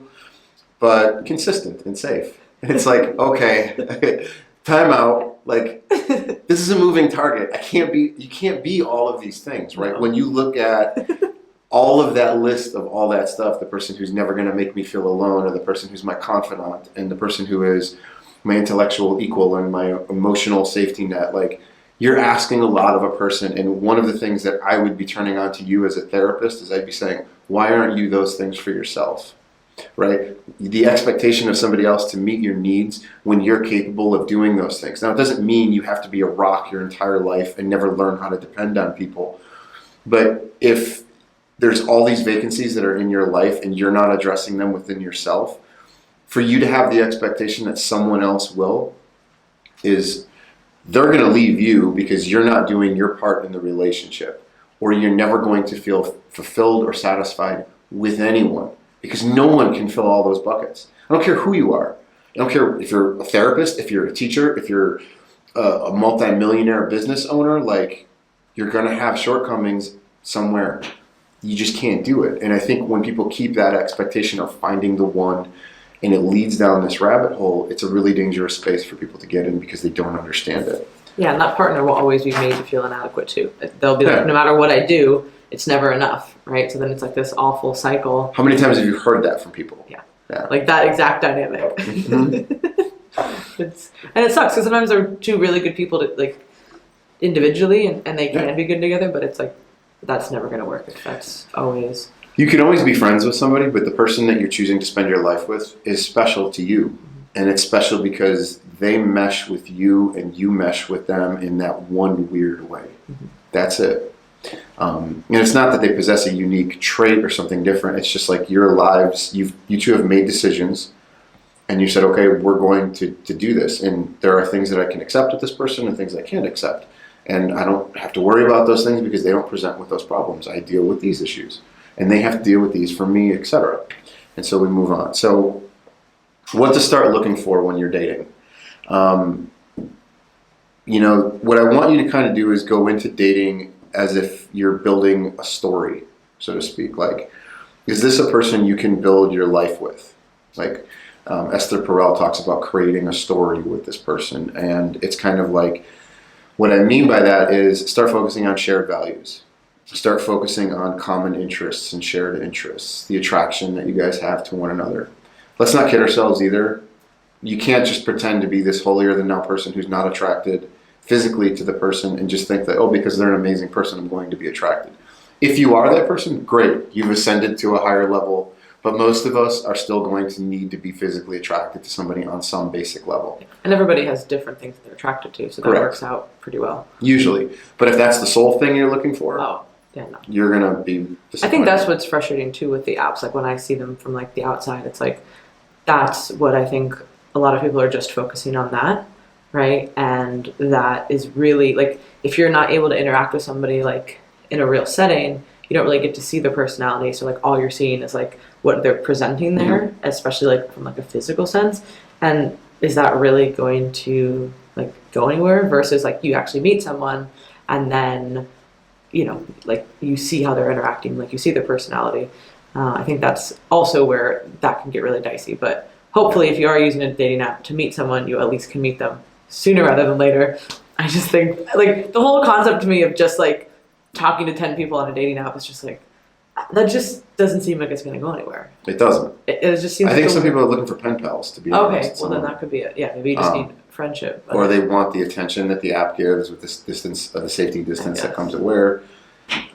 but consistent and safe. And it's like, okay, time out. Like, this is a moving target. You can't be all of these things, right? No. When you look at all of that list of all that stuff, the person who's never going to make me feel alone, or the person who's my confidant, and the person who is my intellectual equal and my emotional safety net, like, you're asking a lot of a person. And one of the things that I would be turning on to you as a therapist is I'd be saying, why aren't you those things for yourself? Right? The expectation of somebody else to meet your needs when you're capable of doing those things. Now, it doesn't mean you have to be a rock your entire life and never learn how to depend on people. But if there's all these vacancies that are in your life and you're not addressing them within yourself, for you to have the expectation that someone else will, is they're going to leave you because you're not doing your part in the relationship, or you're never going to feel fulfilled or satisfied with anyone. Because no one can fill all those buckets. I don't care who you are. I don't care if you're a therapist, if you're a teacher, if you're a multi-millionaire business owner, like, you're going to have shortcomings somewhere. You just can't do it. And I think when people keep that expectation of finding the one and it leads down this rabbit hole, it's a really dangerous space for people to get in because they don't understand it. Yeah, and that partner will always be made to feel inadequate too. They'll be like, no matter what I do, it's never enough, right? So then it's like this awful cycle. How many times have you heard that from people? Yeah. Yeah. Like that exact dynamic. Mm-hmm. And it sucks because sometimes they're two really good people to, like, individually, and they can be good together, but it's like, that's never going to work. That's always... You can always be friends with somebody, but the person that you're choosing to spend your life with is special to you. And it's special because they mesh with you and you mesh with them in that one weird way. Mm-hmm. That's it. And it's not that they possess a unique trait or something different. It's just like your lives, you two have made decisions and you said, okay, we're going to do this. And there are things that I can accept with this person and things I can't accept. And I don't have to worry about those things because they don't present with those problems. I deal with these issues and they have to deal with these for me, etc. And so we move on. So what to start looking for when you're dating? You know, what I want you to kind of do is go into dating as if you're building a story, so to speak. Like, is this a person you can build your life with? Like, Esther Perel talks about creating a story with this person. And it's kind of like, what I mean by that is start focusing on shared values. Start focusing on common interests and shared interests, the attraction that you guys have to one another. Let's not kid ourselves either. You can't just pretend to be this holier than thou person who's not attracted physically to the person and just think that, oh, because they're an amazing person, I'm going to be attracted. If you are that person, great. You've ascended to a higher level. But most of us are still going to need to be physically attracted to somebody on some basic level. And everybody has different things that they're attracted to, so that Correct. works out pretty well. Usually. But if that's the sole thing you're looking for, Oh, yeah, no. you're going to be disappointed. I think that's what's frustrating too with the apps. Like when I see them from like the outside, it's like, that's what I think a lot of people are just focusing on that, right? And that is really, like, if you're not able to interact with somebody like in a real setting, you don't really get to see their personality. So like all you're seeing is like what they're presenting there, especially like from like a physical sense. And is that really going to like go anywhere versus like you actually meet someone and then, you know, like you see how they're interacting, like you see their personality. I think that's also where that can get really dicey. But hopefully, if you are using a dating app to meet someone, you at least can meet them sooner rather than later. I just think like the whole concept to me of just like talking to 10 people on a dating app is just like, that just doesn't seem like it's going to go anywhere. It doesn't. It just seems. I think some people are looking for pen pals, to be honest. Okay, well then that could be it. Yeah, maybe you just need friendship. Or they want the attention that the app gives with this distance, the safety distance that comes with where,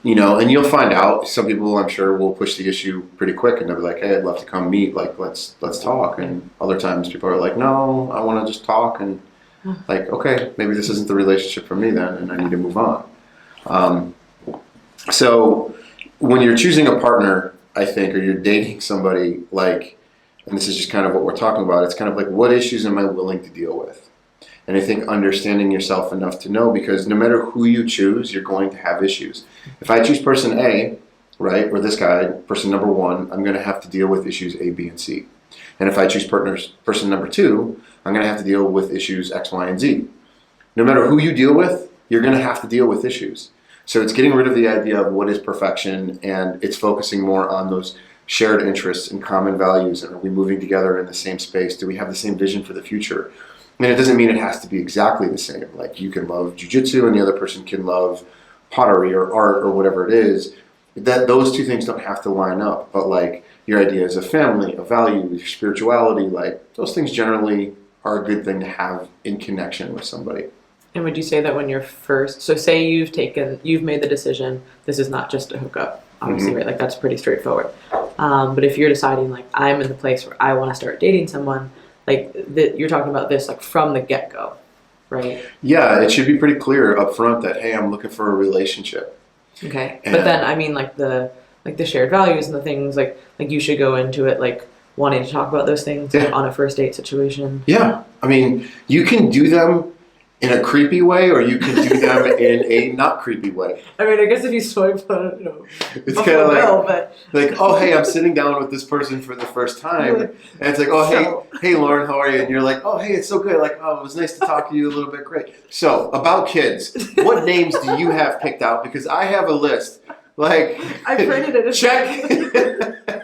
you know, and you'll find out. Some people, I'm sure, will push the issue pretty quick, and they'll be like, "Hey, I'd love to come meet. Like, let's talk." And other times, people are like, "No, I want to just talk." And like, okay, maybe this isn't the relationship for me then, and I need to move on. So when you're choosing a partner, I think, or you're dating somebody, like, and this is just kind of what we're talking about, it's kind of like, what issues am I willing to deal with? And I think understanding yourself enough to know, because no matter who you choose, you're going to have issues. If I choose person A, right, or this guy, person number 1, I'm going to have to deal with issues A, B, and C. And if I choose person number 2, I'm going to have to deal with issues X, Y, and Z. No matter who you deal with, you're going to have to deal with issues. So it's getting rid of the idea of what is perfection, and it's focusing more on those shared interests and common values. And are we moving together in the same space? Do we have the same vision for the future? I mean, it doesn't mean it has to be exactly the same. Like, you can love jujitsu and the other person can love pottery or art or whatever it is. That those two things don't have to line up. But like your ideas of family, of value, your spirituality, like those things generally are a good thing to have in connection with somebody. And would you say that when you're first, so say you've made the decision, this is not just a hookup, obviously, right? Like that's pretty straightforward. But if you're deciding like, I'm in the place where I want to start dating someone, like you're talking about this like from the get-go, right? Yeah, it should be pretty clear up front that, hey, I'm looking for a relationship. Okay. But then, I mean, like the shared values and the things like you should go into it like wanting to talk about those things on a first date situation. Yeah. I mean, you can do them in a creepy way, or you can do them in a not creepy way. I mean, I guess if you swipe on, you know, it's kind of like, oh, hey, I'm sitting down with this person for the first time, and it's like, oh, hey, Lauren, how are you? And you're like, oh, hey, it's so good. Like, oh, it was nice to talk to you a little bit. Great. So, about kids, what names do you have picked out? Because I have a list. Like, I printed it. Check.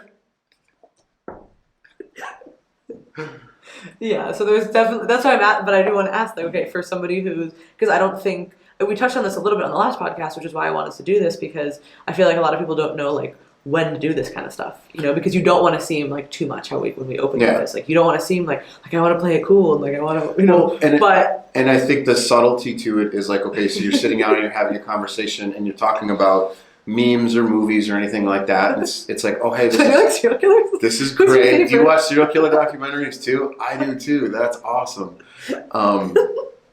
Yeah, so there's definitely, that's why I'm at, but I do want to ask, like, okay, for somebody who's, because I don't think, we touched on this a little bit on the last podcast, which is why I wanted to do this, because I feel like a lot of people don't know, like, when to do this kind of stuff, you know, because you don't want to seem like too much when we open this, like, you don't want to seem like I want to play it cool, and like, I want to, you know, and I think the subtlety to it is like, okay, so you're sitting down and you're having a conversation and you're talking about memes or movies or anything like that. And it's like, oh, hey, this is great. Do you watch serial killer documentaries too? I do too. That's awesome.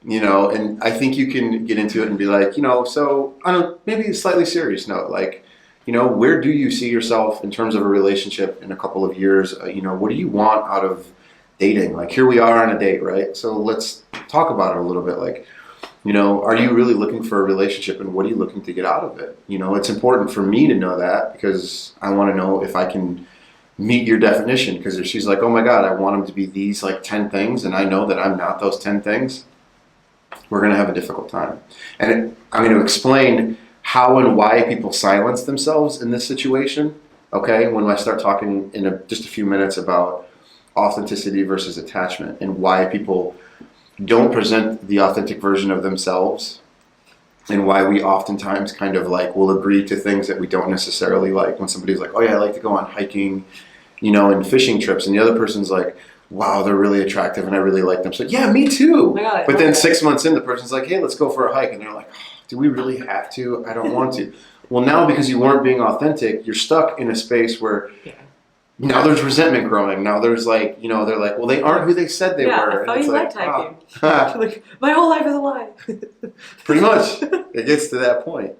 You know, and I think you can get into it and be like, you know, so on a maybe a slightly serious note, like, you know, where do you see yourself in terms of a relationship in a couple of years? You know, what do you want out of dating? Like, here we are on a date, right? So let's talk about it a little bit. Like, you know, are you really looking for a relationship, and what are you looking to get out of it? You know, it's important for me to know that, because I want to know if I can meet your definition. Because if she's like, oh my God, I want him to be these like 10 things, and I know that I'm not those 10 things, we're going to have a difficult time. And I'm going to explain how and why people silence themselves in this situation, okay, when I start talking in just a few minutes about authenticity versus attachment, and why people don't present the authentic version of themselves, and why we oftentimes kind of like will agree to things that we don't necessarily like. When somebody's like, oh yeah, I like to go on hiking, you know, and fishing trips, and the other person's like, wow, they're really attractive and I really like them. So yeah, me too. But then 6 months in, the person's like, hey, let's go for a hike. And they're like, oh, do we really have to? I don't want to. Well, now because you weren't being authentic, you're stuck in a space where now there's resentment growing. Now there's like, you know, they're like, well, they aren't who they said they were. I thought you liked hiking. Like, my whole life is a lie. Pretty much. It gets to that point.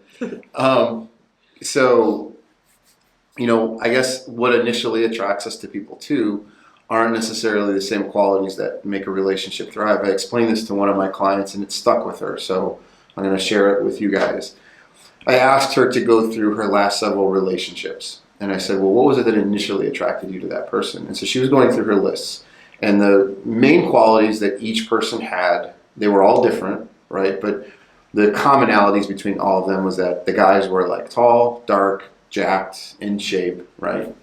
So, you know, I guess what initially attracts us to people too aren't necessarily the same qualities that make a relationship thrive. I explained this to one of my clients and it stuck with her, so I'm going to share it with you guys. I asked her to go through her last several relationships, and I said, well, what was it that initially attracted you to that person? And so she was going through her lists, and the main qualities that each person had They were all different, right? But the commonalities between all of them was that the guys were like tall, dark, jacked, in shape, right?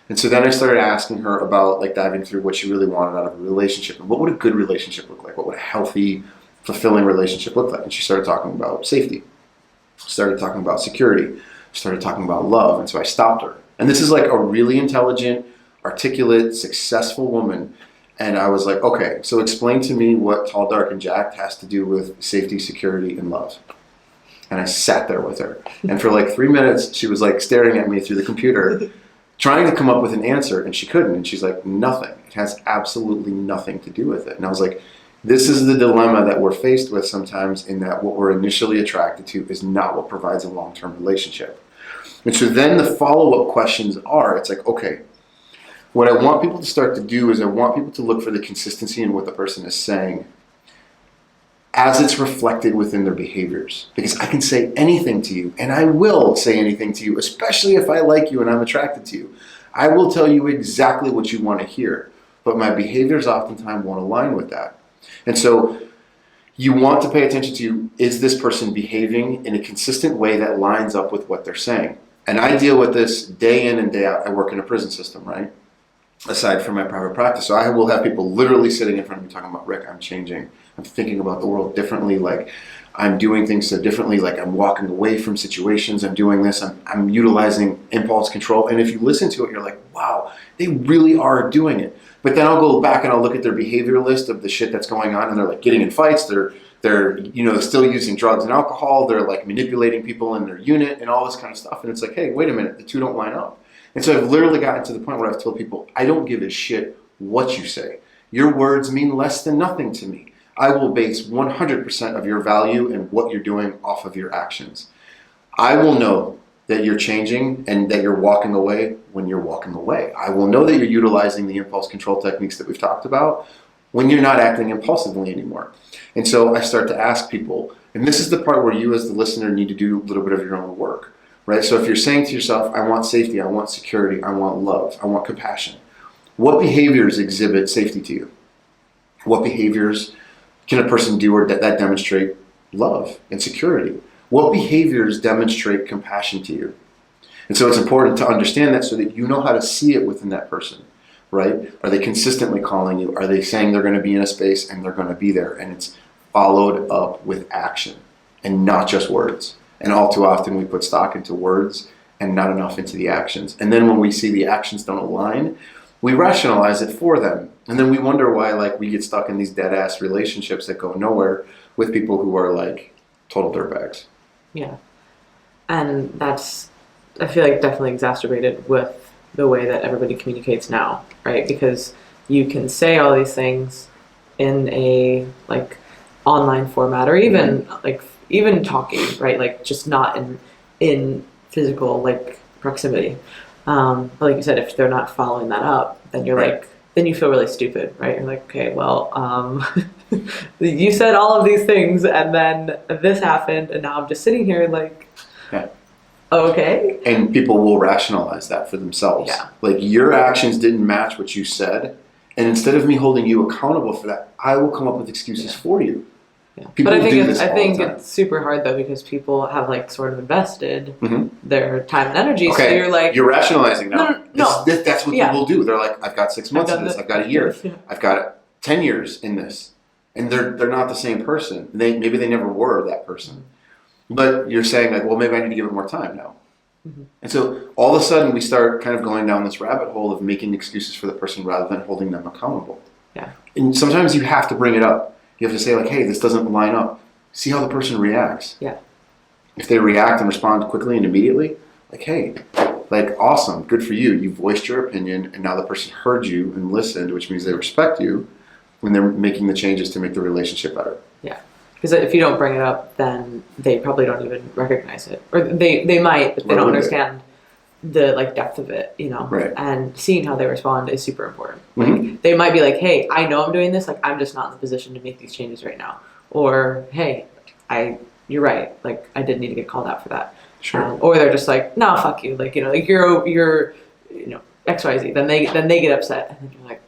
And so then I started asking her about like diving through what she really wanted out of a relationship and what would a good relationship look like? What would a healthy, fulfilling relationship look like? And she started talking about safety, started talking about security, started talking about love. And so I stopped her. And this is like a really intelligent, articulate, successful woman. And I was like, okay, so explain to me what tall, dark, and jacked has to do with safety, security, and love. And I sat there with her. And for like 3 minutes, she was like staring at me through the computer, trying to come up with an answer, and she couldn't. And she's like, nothing. It has absolutely nothing to do with it. And I was like, this is the dilemma that we're faced with sometimes, in that what we're initially attracted to is not what provides a long-term relationship. And so then the follow-up questions are, it's like, okay, what I want people to start to do is I want people to look for the consistency in what the person is saying as it's reflected within their behaviors. Because I can say anything to you, and I will say anything to you, especially if I like you and I'm attracted to you. I will tell you exactly what you want to hear, but my behaviors oftentimes won't align with that. And so you want to pay attention to, is this person behaving in a consistent way that lines up with what they're saying? And I deal with this day in and day out. I work in a prison system, right? Aside from my private practice. So I will have people literally sitting in front of me talking about, Rick, I'm changing. I'm thinking about the world differently. Like, I'm doing things so differently. Like, I'm walking away from situations. I'm doing this. I'm utilizing impulse control. And if you listen to it, you're like, wow, they really are doing it. But then I'll go back and I'll look at their behavior list of the shit that's going on, and they're like getting in fights. They're still using drugs and alcohol. They're like manipulating people in their unit and all this kind of stuff. And it's like, hey, wait a minute, the two don't line up. And so I've literally gotten to the point where I've told people, I don't give a shit what you say. Your words mean less than nothing to me. I will base 100% of your value and what you're doing off of your actions. I will know that you're changing and that you're walking away when you're walking away. I will know that you're utilizing the impulse control techniques that we've talked about when you're not acting impulsively anymore. And so I start to ask people, and this is the part where you as the listener need to do a little bit of your own work. Right? So if you're saying to yourself, I want safety, I want security, I want love, I want compassion, what behaviors exhibit safety to you? What behaviors can a person do or that demonstrate love and security? What behaviors demonstrate compassion to you? And so it's important to understand that so that you know how to see it within that person, right? Are they consistently calling you? Are they saying they're going to be in a space and they're going to be there? And it's followed up with action and not just words. And all too often we put stock into words and not enough into the actions. And then when we see the actions don't align, we rationalize it for them. And then we wonder why like we get stuck in these dead ass relationships that go nowhere with people who are like total dirtbags. Yeah. And that's, I feel like, definitely exacerbated with the way that everybody communicates now, right? Because you can say all these things in a like online format, or even like even talking, right? Like just not in physical like proximity. But like you said, if they're not following that up, then you're Right. like, then you feel really stupid, right? You're like, okay, well, you said all of these things, and then this happened, and now I'm just sitting here like, Yeah. okay. And people will rationalize that for themselves. Yeah. Like your actions didn't match what you said. And instead of me holding you accountable for that, I will come up with excuses for you. Yeah. People But I think do it's, this I all think the time. it's super hard though, because people have like sort of invested Mhm. their time and energy. Okay, So you're like, you're rationalizing now. No. That's what Yeah. people do. They're like, I've got 6 months I've in done this. this. I've got a year. Yeah. I've got 10 years in this. And they're not the same person. Maybe they never were that person. But you're saying like, well, maybe I need to give it more time now. Mhm. And so all of a sudden we start kind of going down this rabbit hole of making excuses for the person rather than holding them accountable. Yeah. And sometimes you have to bring it up. You have to say like, hey, this doesn't line up. See how the person reacts. Yeah. If they react and respond quickly and immediately, like, hey, like, awesome, good for you. You voiced your opinion, and now the person heard you and listened, which means they respect you when they're making the changes to make the relationship better. Yeah. Because if you don't bring it up, then they probably don't even recognize it. Or they might, but they Or don't would they? understand the like depth of it, you know. Right. And seeing how they respond is super important. Mhm. Like they might be like, hey, I know I'm doing this, like I'm just not in the position to make these changes right now. Or, hey, you're right, like I did need to get called out for that. Sure. Or they're just like, no, fuck you, like, you know, like you're XYZ. Then they get upset, and then you're like,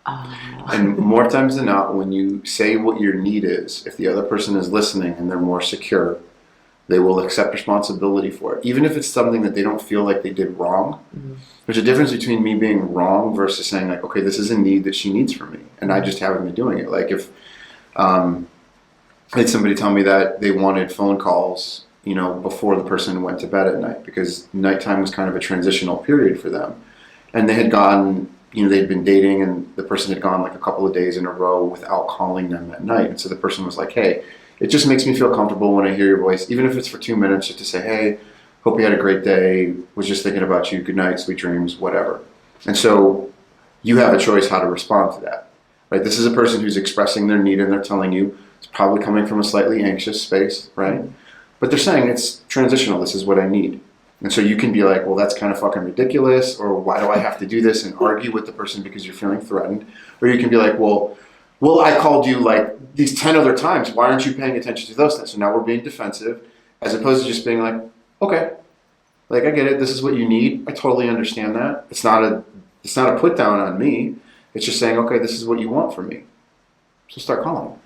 And more times than not, when you say what your need is, if the other person is listening and they're more secure, they will accept responsibility for it. Even if it's something that they don't feel like they did wrong. Mm-hmm. There's a difference between me being wrong versus saying like, okay, this is a need that she needs from me, and I just haven't been doing it. Like if I had somebody tell me that they wanted phone calls, before the person went to bed at night, because nighttime was kind of a transitional period for them. And they had gone, they'd been dating, and the person had gone like a couple of days in a row without calling them at night. And so the person was like, hey, it just makes me feel comfortable when I hear your voice, even if it's for 2 minutes, just to say, hey, hope you had a great day, was just thinking about you, good night, sweet dreams, whatever. And so you have a choice how to respond to that, right? This is a person who's expressing their need, and they're telling you it's probably coming from a slightly anxious space, right? But they're saying it's transitional, this is what I need. And so you can be like, well, that's kind of fucking ridiculous, or why do I have to do this, and argue with the person because you're feeling threatened. Or you can be like, well, I called you like these 10 other times. Why aren't you paying attention to those things? So now we're being defensive, as opposed to just being like, okay, like I get it. This is what you need. I totally understand that. It's not a put down on me. It's just saying, okay, this is what you want from me. So start calling.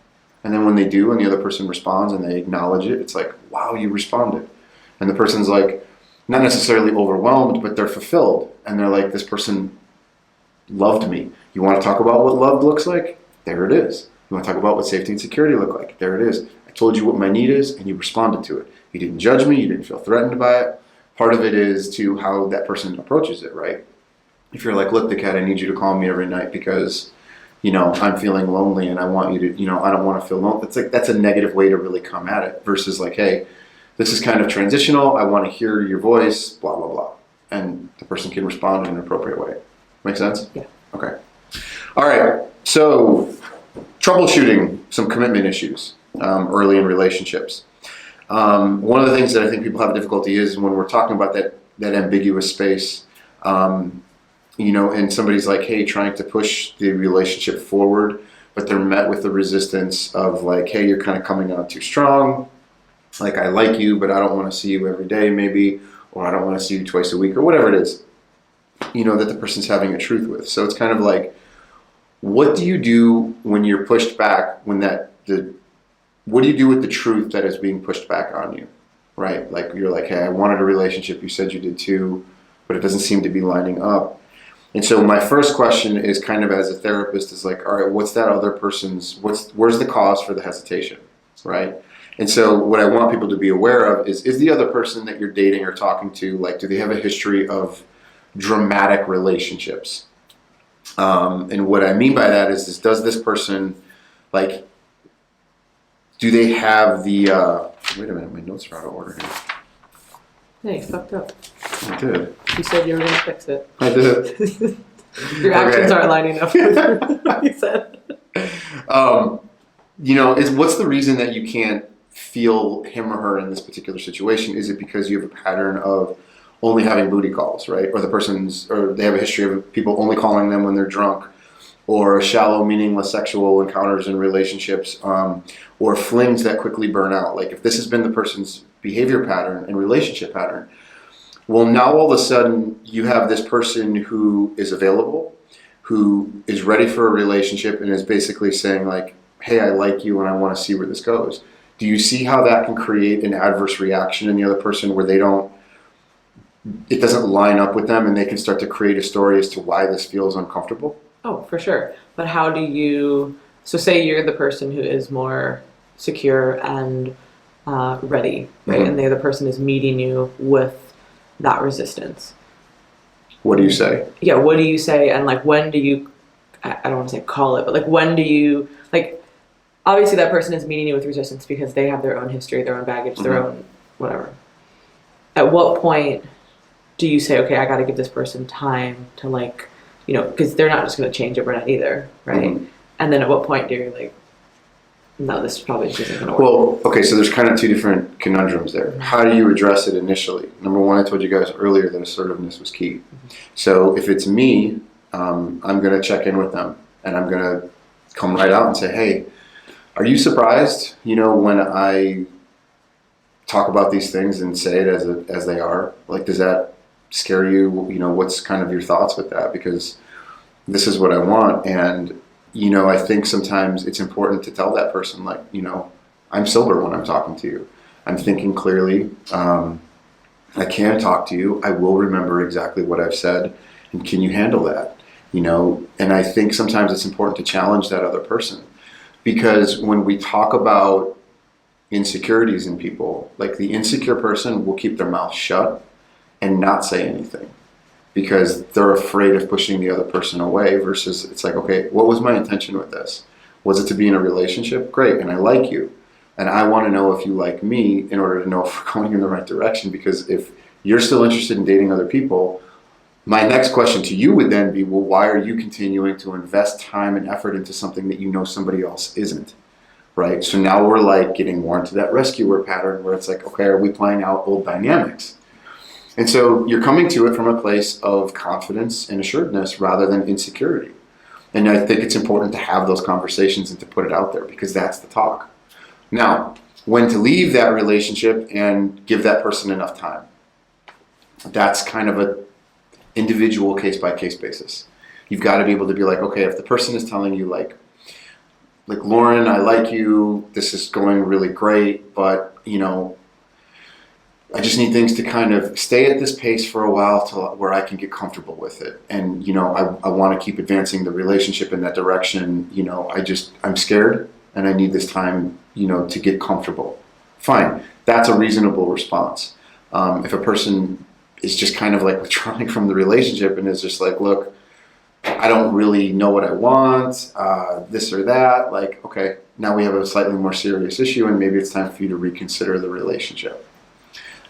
And then when they do, and the other person responds and they acknowledge it, it's like, wow, you responded. And the person's like, not necessarily overwhelmed, but they're fulfilled. And they're like, this person loved me. You want to talk about what love looks like? There it is. You want to talk about what safety and security look like? There it is. I told you what my need is, and you responded to it. You didn't judge me. You didn't feel threatened by it. Part of it is to how that person approaches it, right? If you're like, look, the cat, I need you to call me every night because, I'm feeling lonely and I want you to, I don't want to feel lonely. That's a negative way to really come at it versus like, hey, this is kind of transitional. I want to hear your voice, blah, blah, blah. And the person can respond in an appropriate way. Make sense? Yeah. Okay. All right. So troubleshooting some commitment issues early in relationships. One of the things that I think people have difficulty is when we're talking about that ambiguous space, and somebody's like, hey, trying to push the relationship forward, but they're met with the resistance of like, hey, you're kind of coming on too strong. Like, I like you, but I don't want to see you every day maybe, or I don't want to see you twice a week, or whatever it is, that the person's having a truth with. So it's kind of like, what do you do when you're pushed back, what do you do with the truth that is being pushed back on you, right? Like, you're like, hey, I wanted a relationship, you said you did too, but it doesn't seem to be lining up. And so my first question is kind of as a therapist is like, all right, what's that other person's, where's the cause for the hesitation, right? And so what I want people to be aware of is the other person that you're dating or talking to, like, do they have a history of dramatic relationships? And what I mean by that is does this person, like, do they have the, wait a minute, my notes are out of order here. Yeah, you fucked up. I did. You said you were going to fix it. I did. Your actions aren't lining up with what you said. What's the reason that you can't feel him or her in this particular situation? Is it because you have a pattern of only having booty calls, right? Or they have a history of people only calling them when they're drunk, or shallow, meaningless sexual encounters in relationships, or flings that quickly burn out. Like, if this has been the person's behavior pattern and relationship pattern, well, now all of a sudden you have this person who is available, who is ready for a relationship, and is basically saying like, hey, I like you and I want to see where this goes. Do you see how that can create an adverse reaction in the other person where it doesn't line up with them, and they can start to create a story as to why this feels uncomfortable? Oh, for sure. But how do you, so say you're the person who is more secure and ready, right? Mm-hmm. And the other person is meeting you with that resistance. What do you say? Yeah, what do you say? And like, when do you, I don't want to say call it, but like, when do you, like, obviously that person is meeting you with resistance because they have their own history, their own baggage, their mm-hmm. own whatever. At what point do you say, okay, I got to give this person time to, like, because they're not just going to change overnight either, right? Mm-hmm. And then at what point do you like, no, this probably just isn't going to work? Well, okay, so there's kind of two different conundrums there. Mm-hmm. How do you address it initially? Number one, I told you guys earlier that assertiveness was key. Mm-hmm. So if it's me, I'm going to check in with them, and I'm going to come right out and say, hey, are you surprised, when I talk about these things and say it as they are? Like, does that scare you? What's kind of your thoughts with that? Because, this is what I want. And, I think sometimes it's important to tell that person, like, I'm sober when I'm talking to you. I'm thinking clearly. I can talk to you. I will remember exactly what I've said. And can you handle that? And I think sometimes it's important to challenge that other person, because when we talk about insecurities in people, like, the insecure person will keep their mouth shut and not say anything because they're afraid of pushing the other person away, versus it's like, okay, what was my intention with this? Was it to be in a relationship? Great. And I like you. And I want to know if you like me in order to know if we're going in the right direction. Because if you're still interested in dating other people, my next question to you would then be, well, why are you continuing to invest time and effort into something that somebody else isn't? Right? So now we're like getting more into that rescuer pattern where it's like, okay, are we playing out old dynamics? And so you're coming to it from a place of confidence and assuredness rather than insecurity. And I think it's important to have those conversations and to put it out there, because that's the talk. Now, when to leave that relationship and give that person enough time, that's kind of an individual case-by-case basis. You've got to be able to be like, okay, if the person is telling you like Lauren, I like you, this is going really great, but I just need things to kind of stay at this pace for a while till where I can get comfortable with it. And, I want to keep advancing the relationship in that direction. I'm scared and I need this time, to get comfortable. Fine. That's a reasonable response. If a person is just kind of like withdrawing from the relationship and is just like, look, I don't really know what I want, this or that, like, okay, now we have a slightly more serious issue and maybe it's time for you to reconsider the relationship.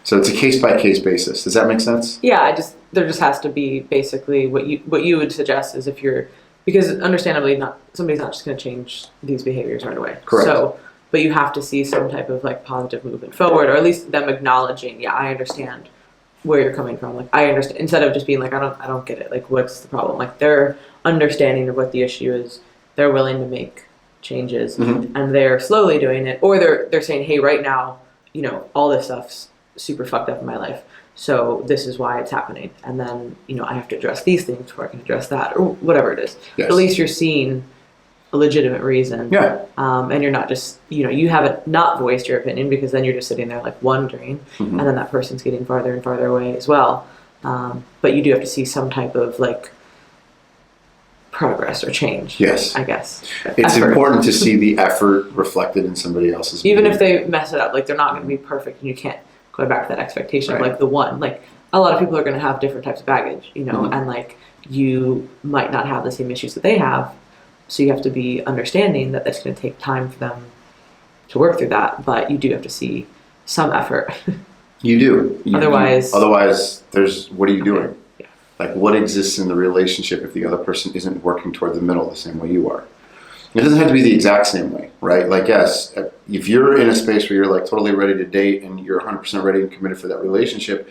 So it's a case-by-case basis. Does that make sense? Yeah, there just has to be basically what you would suggest is because understandably somebody's not just going to change these behaviors right away. Correct. So, but you have to see some type of like positive movement forward, or at least them acknowledging, yeah, I understand where you're coming from. Like, I understand, instead of just being like, I don't get it. Like, what's the problem? Like, they're understanding of what the issue is. They're willing to make changes, and they're slowly doing it, or they're saying, hey, right now, all this stuff's super fucked up in my life, so this is why it's happening, and then I have to address these things before I can address that, or whatever it is. Yes. At least you're seeing a legitimate reason, and you're not just you haven't not voiced your opinion, because then you're just sitting there like wondering, and then that person's getting farther and farther away as well. But you do have to see some type of like progress or change. Yes, I guess it's important to see the effort reflected in somebody else's even behavior. if they mess it up. Like, they're not going to be perfect, and you can't go back to that expectation of like the one. Like, a lot of people are going to have different types of baggage, and like you might not have the same issues that they have, so you have to be understanding that that's going to take time for them to work through that. But you do have to see some effort. You do. Otherwise, there's what are you doing? Yeah. Like, what exists in the relationship if the other person isn't working toward the middle the same way you are? It doesn't have to be the exact same way, right? Like, yes, if you're in a space where you're like totally ready to date and you're 100% ready and committed for that relationship,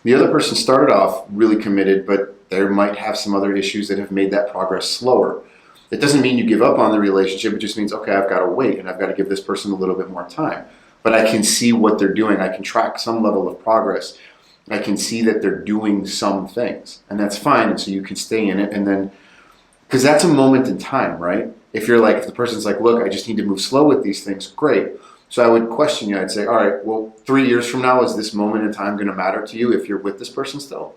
the other person started off really committed, but there might have some other issues that have made that progress slower. It doesn't mean you give up on the relationship. It just means, okay, I've got to wait and I've got to give this person a little bit more time. But I can see what they're doing. I can track some level of progress. I can see that they're doing some things, and that's fine. And so you can stay in it, and then, because that's a moment in time, right? If the person's like, look, I just need to move slow with these things, great. So I would question you. I'd say, all right, well, 3 years from now, is this moment in time going to matter to you if you're with this person still?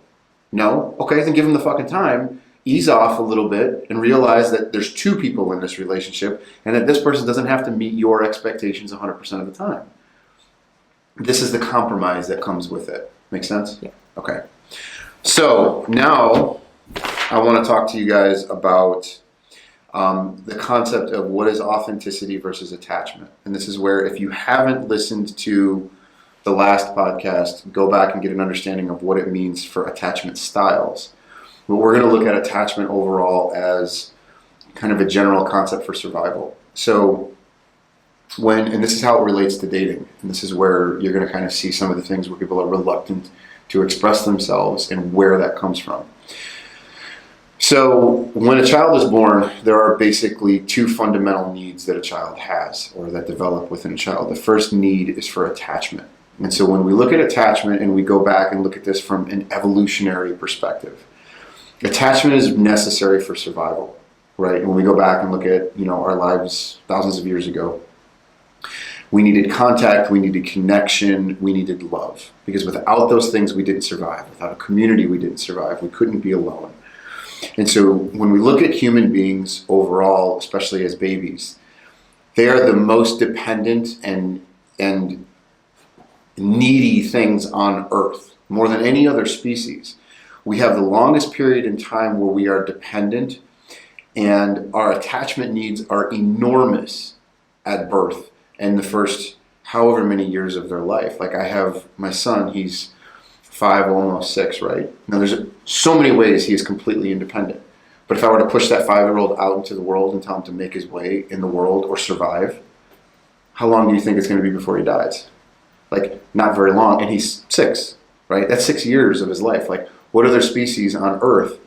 No? Okay, then give them the fucking time. Ease off a little bit and realize that there's two people in this relationship and that this person doesn't have to meet your expectations 100% of the time. This is the compromise that comes with it. Make sense? Yeah. Okay. So now I want to talk to you guys about the concept of what is authenticity versus attachment. And this is where, if you haven't listened to the last podcast, go back and get an understanding of what it means for attachment styles. But we're going to look at attachment overall as kind of a general concept for survival. So and this is how it relates to dating, and this is where you're going to kind of see some of the things where people are reluctant to express themselves and where that comes from. So when a child is born, there are basically two fundamental needs that a child has, or that develop within a child. The first need is for attachment. And so when we look at attachment and we go back and look at this from an evolutionary perspective, Attachment is necessary for survival, right? When we go back and look at, our lives thousands of years ago, we needed contact, we needed connection, we needed love. Because without those things, we didn't survive. Without a community, we didn't survive. We couldn't be alone. And so when we look at human beings overall, especially as babies, they are the most dependent and needy things on Earth, more than any other species. We have the longest period in time where we are dependent, and our attachment needs are enormous at birth and the first however many years of their life. Like I have my son, he's 5, almost 6, right? Now there's so many ways he is completely independent. But if I were to push that 5-year-old out into the world and tell him to make his way in the world or survive, how long do you think it's going to be before he dies? Like, not very long. And he's 6, right? That's 6 years of his life. Like, what other species on Earth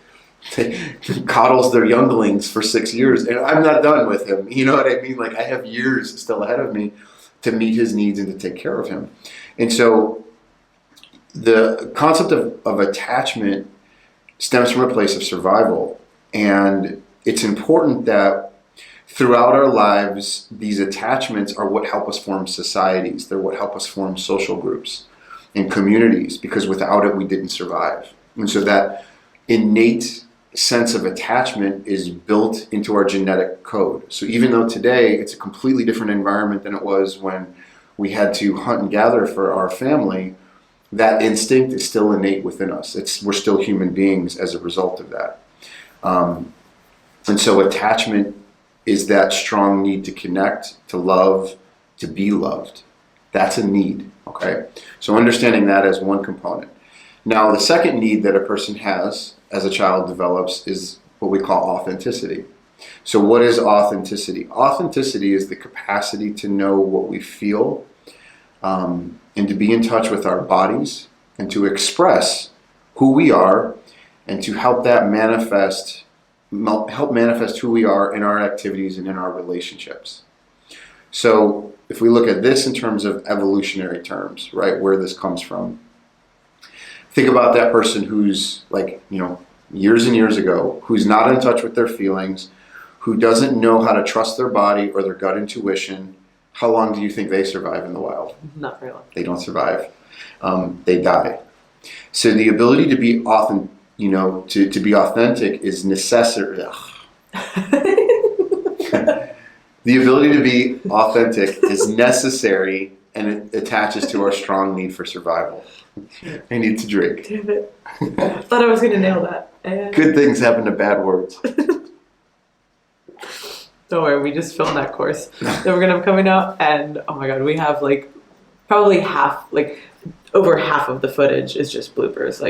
coddles their younglings for 6 years? And I'm not done with him. You know what I mean? Like, I have years still ahead of me to meet his needs and to take care of him. And so the concept of attachment stems from a place of survival. And it's important that throughout our lives, these attachments are what help us form societies. They're what help us form social groups and communities, because without it, we didn't survive. And so that innate sense of attachment is built into our genetic code. So even though today it's a completely different environment than it was when we had to hunt and gather for our family, that instinct is still innate within us. We're still human beings as a result of that. And so attachment is that strong need to connect, to love, to be loved. That's a need, okay? So understanding that as one component. Now, the second need that a person has as a child develops is what we call authenticity. So what is authenticity? Authenticity is the capacity to know what we feel, and to be in touch with our bodies, and to express who we are, and to help manifest who we are in our activities and in our relationships. So if we look at this in terms of evolutionary terms, right, where this comes from, think about that person who's years and years ago, who's not in touch with their feelings, who doesn't know how to trust their body or their gut intuition. How long do you think they survive in the wild? Not very long. They don't survive. They die. So the ability to be to be authentic is necessary. The ability to be authentic is necessary, and it attaches to our strong need for survival. I need to drink. Damn it. Thought I was going to nail that. Good things happen to bad words. Don't worry, we just filmed that course that we're going to have coming out, and oh my god, we have probably over half of the footage is just bloopers,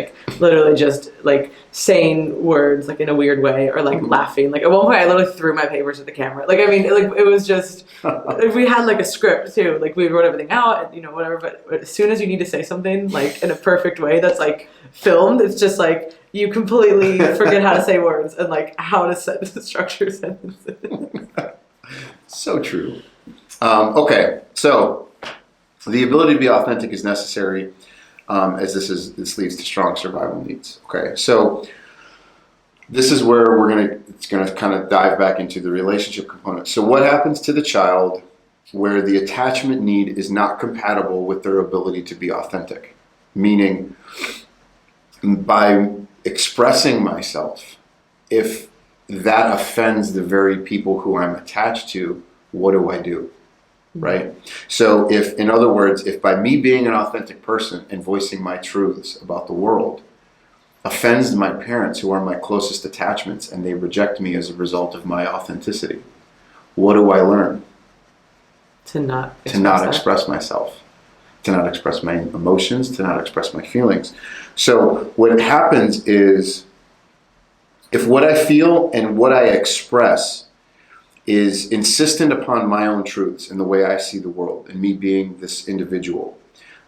literally just saying words in a weird way, or laughing. At one point I literally threw my papers at the camera. It was just, we had a script too, we wrote everything out and whatever, but as soon as you need to say something in a perfect way that's filmed, it's just you completely forget how to say words and how to structure sentences. So true. Okay, so the ability to be authentic is necessary, as this leads to strong survival needs. Okay, so this is where it's gonna kind of dive back into the relationship component. So what happens to the child where the attachment need is not compatible with their ability to be authentic? Meaning, by expressing myself, if that offends the very people who I'm attached to, what do I do? Right? So in other words, if by me being an authentic person and voicing my truths about the world offends my parents, who are my closest attachments, and they reject me as a result of my authenticity, what do I learn? To not express myself, to not express my emotions, to not express my feelings. So what happens is, if what I feel and what I express is insistent upon my own truths and the way I see the world and me being this individual,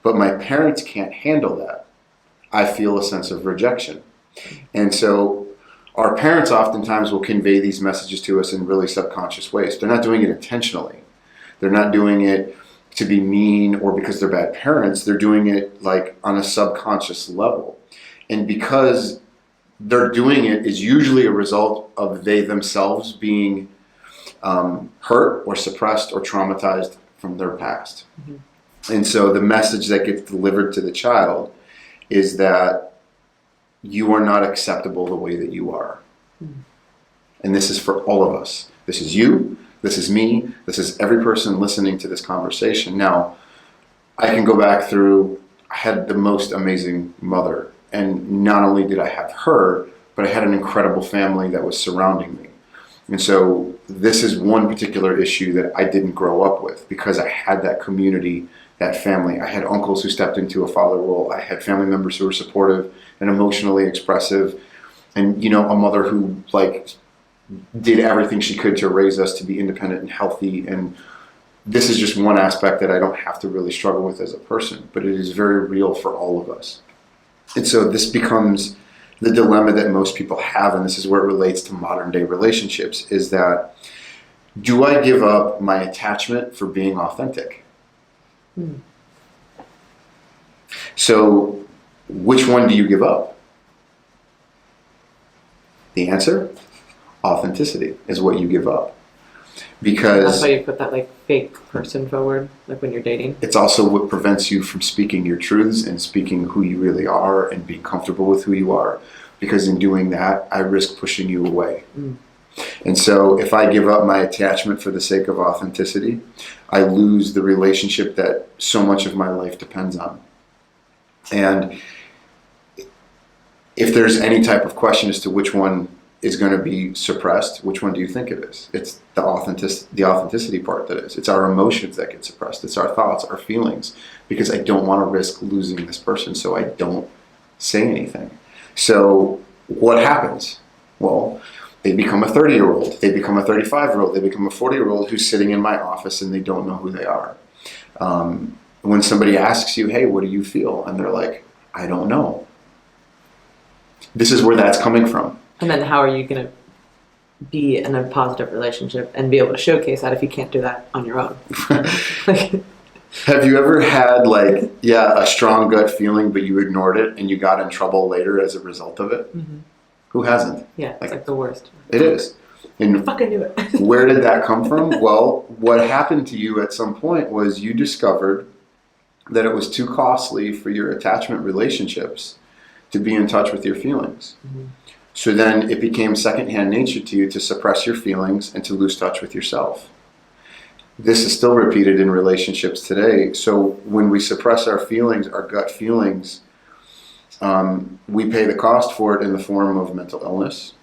but my parents can't handle that, I feel a sense of rejection. And so our parents oftentimes will convey these messages to us in really subconscious ways. They're not doing it intentionally. They're not doing it to be mean or because they're bad parents. They're doing it on a subconscious level. And because they're doing it is usually a result of they themselves being hurt or suppressed or traumatized from their past. And so the message that gets delivered to the child is that you are not acceptable the way that you are. And this is for all of us. This is you, this is me, this is every person listening to this conversation. Now, I can go back through, I had the most amazing mother. And not only did I have her, but I had an incredible family that was surrounding me. And so this is one particular issue that I didn't grow up with because I had that community, that family. I had uncles who stepped into a father role. I had family members who were supportive and emotionally expressive. And, you know, a mother who did everything she could to raise us to be independent and healthy. And this is just one aspect that I don't have to really struggle with as a person, but it is very real for all of us. And so this becomes the dilemma that most people have, and this is where it relates to modern day relationships, is that do I give up my attachment for being authentic? So which one do you give up? The answer, authenticity, is what you give up. Because that's why you put that fake person forward, when you're dating. It's also what prevents you from speaking your truths and speaking who you really are and being comfortable with who you are. Because in doing that, I risk pushing you away. And so if I give up my attachment for the sake of authenticity, I lose the relationship that so much of my life depends on. And if there's any type of question as to which one is going to be suppressed, which one do you think it is? It's the authenticity part that is. It's our emotions that get suppressed. It's our thoughts, our feelings, because I don't want to risk losing this person, so I don't say anything. So what happens? Well, they become a 30-year-old. They become a 35-year-old. They become a 40-year-old who's sitting in my office and they don't know who they are. When somebody asks you, hey, what do you feel? And they're like, I don't know. This is where that's coming from. And then how are you going to be in a positive relationship and be able to showcase that if you can't do that on your own? Have you ever had a strong gut feeling, but you ignored it and you got in trouble later as a result of it? Who hasn't? Yeah, it's the worst. It is. And I fucking knew it. Where did that come from? Well, what happened to you at some point was you discovered that it was too costly for your attachment relationships to be in touch with your feelings. So then it became secondhand nature to you to suppress your feelings and to lose touch with yourself. This is still repeated in relationships today. So when we suppress our feelings, our gut feelings, we pay the cost for it in the form of mental illness,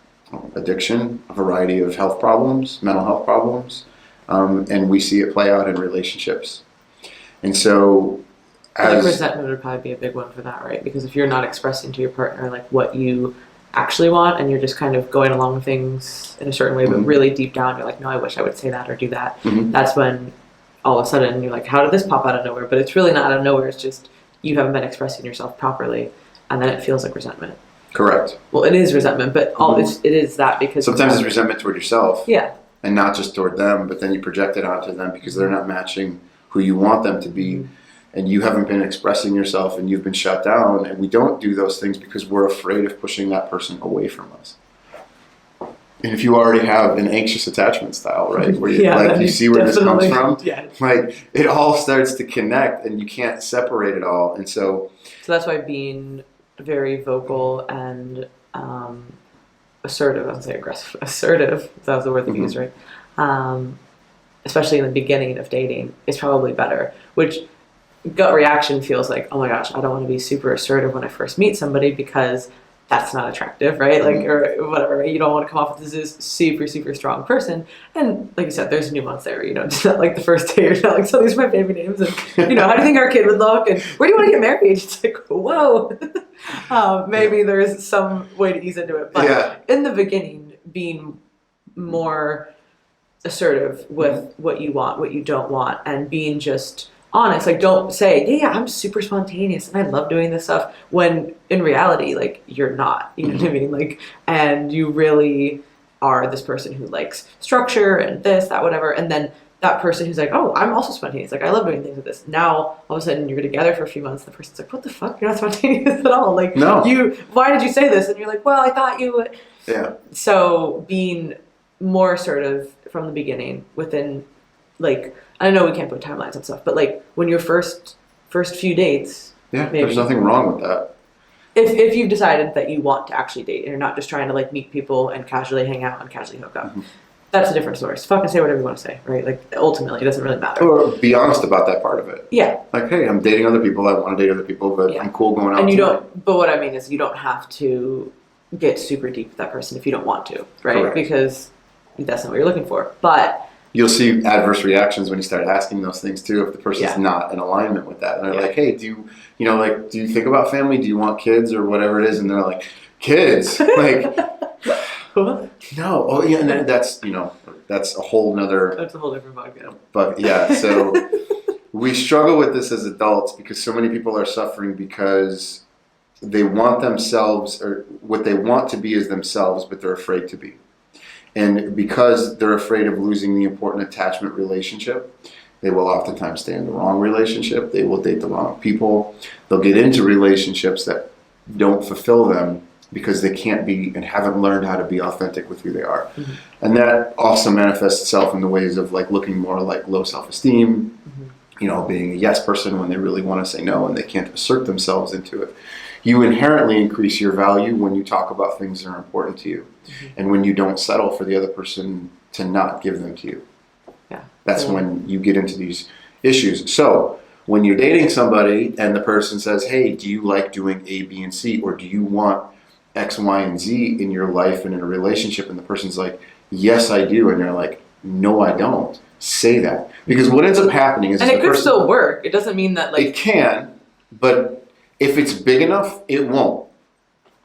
addiction, a variety of health problems, mental health problems, and we see it play out in relationships. And so resentment would probably be a big one for that, right? Because if you're not expressing to your partner what you actually want and you're just kind of going along with things in a certain way, but really deep down you're like, no, I wish I would say that or do that. That's when all of a sudden you're like, how did this pop out of nowhere? But it's really not out of nowhere. It's just you haven't been expressing yourself properly, and then it feels like resentment. Correct. Well, it is resentment, but it is that because sometimes it's resentment toward yourself. Yeah. And not just toward them, but then you project it onto them because they're not matching who you want them to be. And you haven't been expressing yourself and you've been shut down. And we don't do those things because we're afraid of pushing that person away from us. And if you already have an anxious attachment style, right, where you see where this comes from, it all starts to connect and you can't separate it all. And so that's why being very vocal and assertive, I would say aggressive, assertive, that was the word that you used, right? Especially in the beginning of dating is probably better, which gut reaction feels like, oh my gosh, I don't want to be super assertive when I first meet somebody because that's not attractive, right? Or whatever, right? You don't want to come off as this super, super strong person. And like you said, there's nuance there, it's not like the first day, you're not like, so these are my baby names, and, how do you think our kid would look, and where do you want to get married? It's like, whoa. Maybe there's some way to ease into it. But in the beginning, being more assertive with what you want, what you don't want, and being just honest. Don't say, yeah, I'm super spontaneous and I love doing this stuff, when in reality, you're not, you know what I mean? And you really are this person who likes structure and this, that, whatever. And then that person who's like, oh, I'm also spontaneous. Like, I love doing things with this. Now, all of a sudden, you're together for a few months. And the person's like, what the fuck? You're not spontaneous at all. Like, No. Why did you say this? And you're like, well, I thought you would. Yeah. So being more assertive from the beginning within, like, I know we can't put timelines on stuff, but like when your first few dates. Yeah, maybe, there's nothing wrong with that. If you've decided that you want to actually date and you're not just trying to like meet people and casually hang out and casually hook up. That's a different story. So fucking say whatever you want to say, right? Like, ultimately, it doesn't really matter. Or be honest about that part of it. Yeah. Like, hey, I'm dating other people. I want to date other people, but I'm cool going out. And you tonight. don't. But what I mean is, you don't have to get super deep with that person if you don't want to, right? Correct. Because that's not what you're looking for. But you'll see adverse reactions when you start asking those things too. If the person's not in alignment with that, and they're like, hey, do you think about family? Do you want kids or whatever it is? And they're like, kids, like. What? No. Oh, yeah. And that's that's a whole nother. That's a whole different podcast. But yeah, so we struggle with this as adults because so many people are suffering because they want themselves, or what they want to be is themselves, but they're afraid to be. And because they're afraid of losing the important attachment relationship, they will oftentimes stay in the wrong relationship. They will date the wrong people. They'll get into relationships that don't fulfill them because they can't be and haven't learned how to be authentic with who they are. And that also manifests itself in the ways of like looking more like low self-esteem, being a yes person when they really want to say no and they can't assert themselves into it. You inherently increase your value when you talk about things that are important to you and when you don't settle for the other person to not give them to you. Yeah. That's when you get into these issues. So when you're dating somebody and the person says, hey, do you like doing A, B, and C, or do you want X, Y, and Z in your life and in a relationship, and the person's like, yes, I do, and you're like, no, I don't. Say that. Because what ends up happening is... And it could still work. It doesn't mean that, like... It can, but if it's big enough, it won't.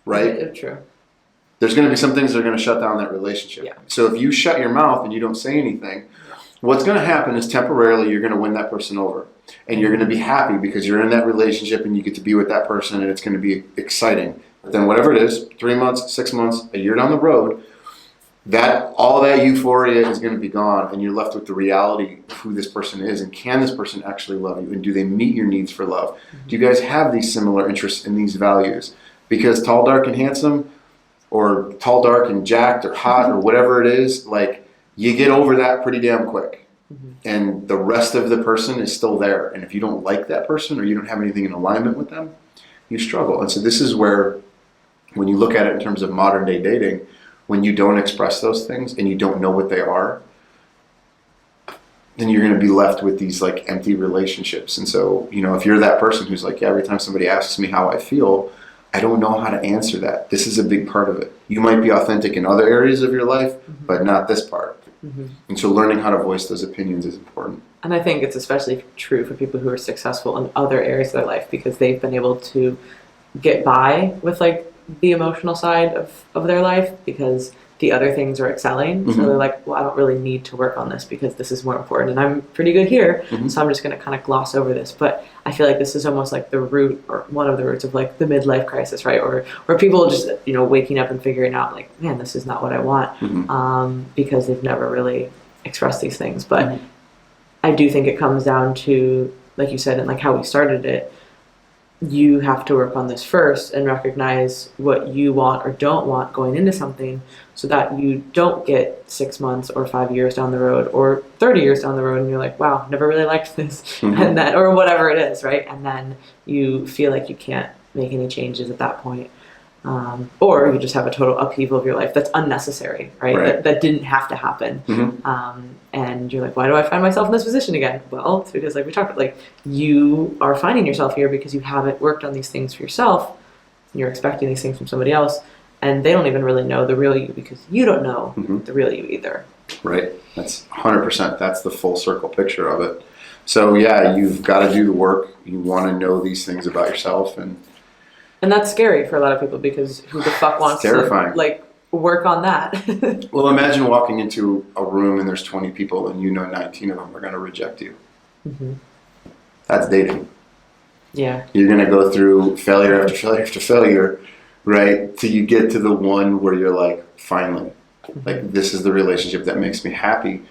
Right? Yeah, true. There's going to be some things that are going to shut down that relationship. Yeah. So if you shut your mouth and you don't say anything, what's going to happen is temporarily you're going to win that person over. And you're going to be happy because you're in that relationship and you get to be with that person and it's going to be exciting. But then whatever it is, 3 months, 6 months, a year down the road, all that euphoria is going to be gone and you're left with the reality of who this person is and can this person actually love you and do they meet your needs for love? Do you guys have these similar interests and these values? Because tall, dark, and handsome, or tall, dark, and jacked, or hot, or whatever it is, like, you get over that pretty damn quick. And the rest of the person is still there. And if you don't like that person or you don't have anything in alignment with them, you struggle. And so this is where, when you look at it in terms of modern day dating, when you don't express those things and you don't know what they are, then you're going to be left with these like empty relationships. And so, if you're that person who's like, yeah, every time somebody asks me how I feel, I don't know how to answer that. This is a big part of it. You might be authentic in other areas of your life, but not this part. And so learning how to voice those opinions is important. And I think it's especially true for people who are successful in other areas of their life because they've been able to get by with like the emotional side of their life because the other things are excelling. So they're like, well, I don't really need to work on this because this is more important and I'm pretty good here. So I'm just going to kind of gloss over this. But I feel like this is almost like the root or one of the roots of like the midlife crisis, right? Or people just, waking up and figuring out like, man, this is not what I want because they've never really expressed these things. But I do think it comes down to, like you said, and like how we started it, you have to work on this first and recognize what you want or don't want going into something so that you don't get 6 months or 5 years down the road or 30 years down the road and you're like, wow, never really liked this and then, or whatever it is, right? And then you feel like you can't make any changes at that point. Or you just have a total upheaval of your life that's unnecessary, right? That didn't have to happen. And you're like, why do I find myself in this position again? Well, it's because like we talked about, like you are finding yourself here because you haven't worked on these things for yourself. And you're expecting these things from somebody else. And they don't even really know the real you because you don't know the real you either. Right. That's 100%. That's the full circle picture of it. So yeah, you've got to do the work. You want to know these things about yourself. And that's scary for a lot of people because who the fuck wants to like work on that? Well, imagine walking into a room and there's 20 people and 19 of them are going to reject you. That's dating. Yeah. You're going to go through failure after failure after failure, right? Till you get to the one where you're like, finally, like this is the relationship that makes me happy.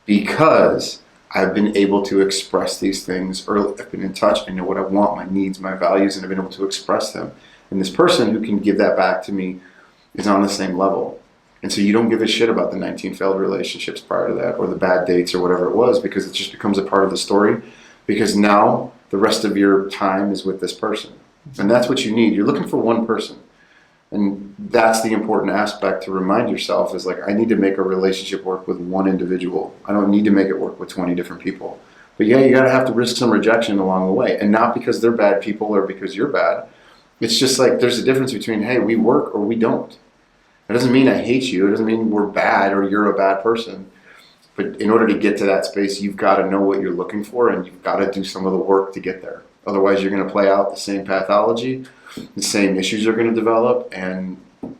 because I've been able to express these things early. I've been in touch. I know what I want, my needs, my values, and I've been able to express them. And this person who can give that back to me is on the same level. And so you don't give a shit about the 19 failed relationships prior to that, or the bad dates, or whatever it was, because it just becomes a part of the story. Because now the rest of your time is with this person. And that's what you need. You're looking for one person. And that's the important aspect to remind yourself is like, I need to make a relationship work with one individual. I don't need to make it work with 20 different people. But yeah, you got to have to risk some rejection along the way. And not because they're bad people or because you're bad. It's just like there's a difference between, hey, we work or we don't. It doesn't mean I hate you. It doesn't mean we're bad or you're a bad person. But in order to get to that space, you've got to know what you're looking for, and you've got to do some of the work to get there. Otherwise, you're going to play out the same pathology, the same issues are going to develop, and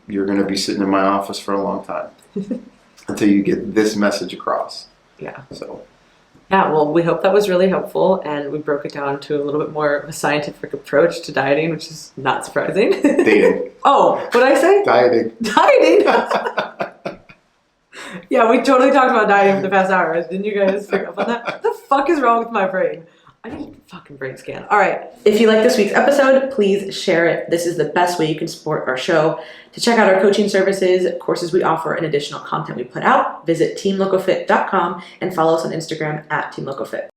you're going to be sitting in my office for a long time until you get this message across. Yeah. So. Yeah, well, we hope that was really helpful, and we broke it down to a little bit more of a scientific approach to dieting, which is not surprising. Dating. Oh, what did I say? Dieting. Dieting! Yeah, we totally talked about dieting for the past hour. Didn't you guys pick up on that? What the fuck is wrong with my brain? I need a fucking brain scan. All right. If you like this week's episode, please share it. This is the best way you can support our show. To check out our coaching services, courses we offer, and additional content we put out, visit teamlocofit.com and follow us on Instagram at teamlocofit.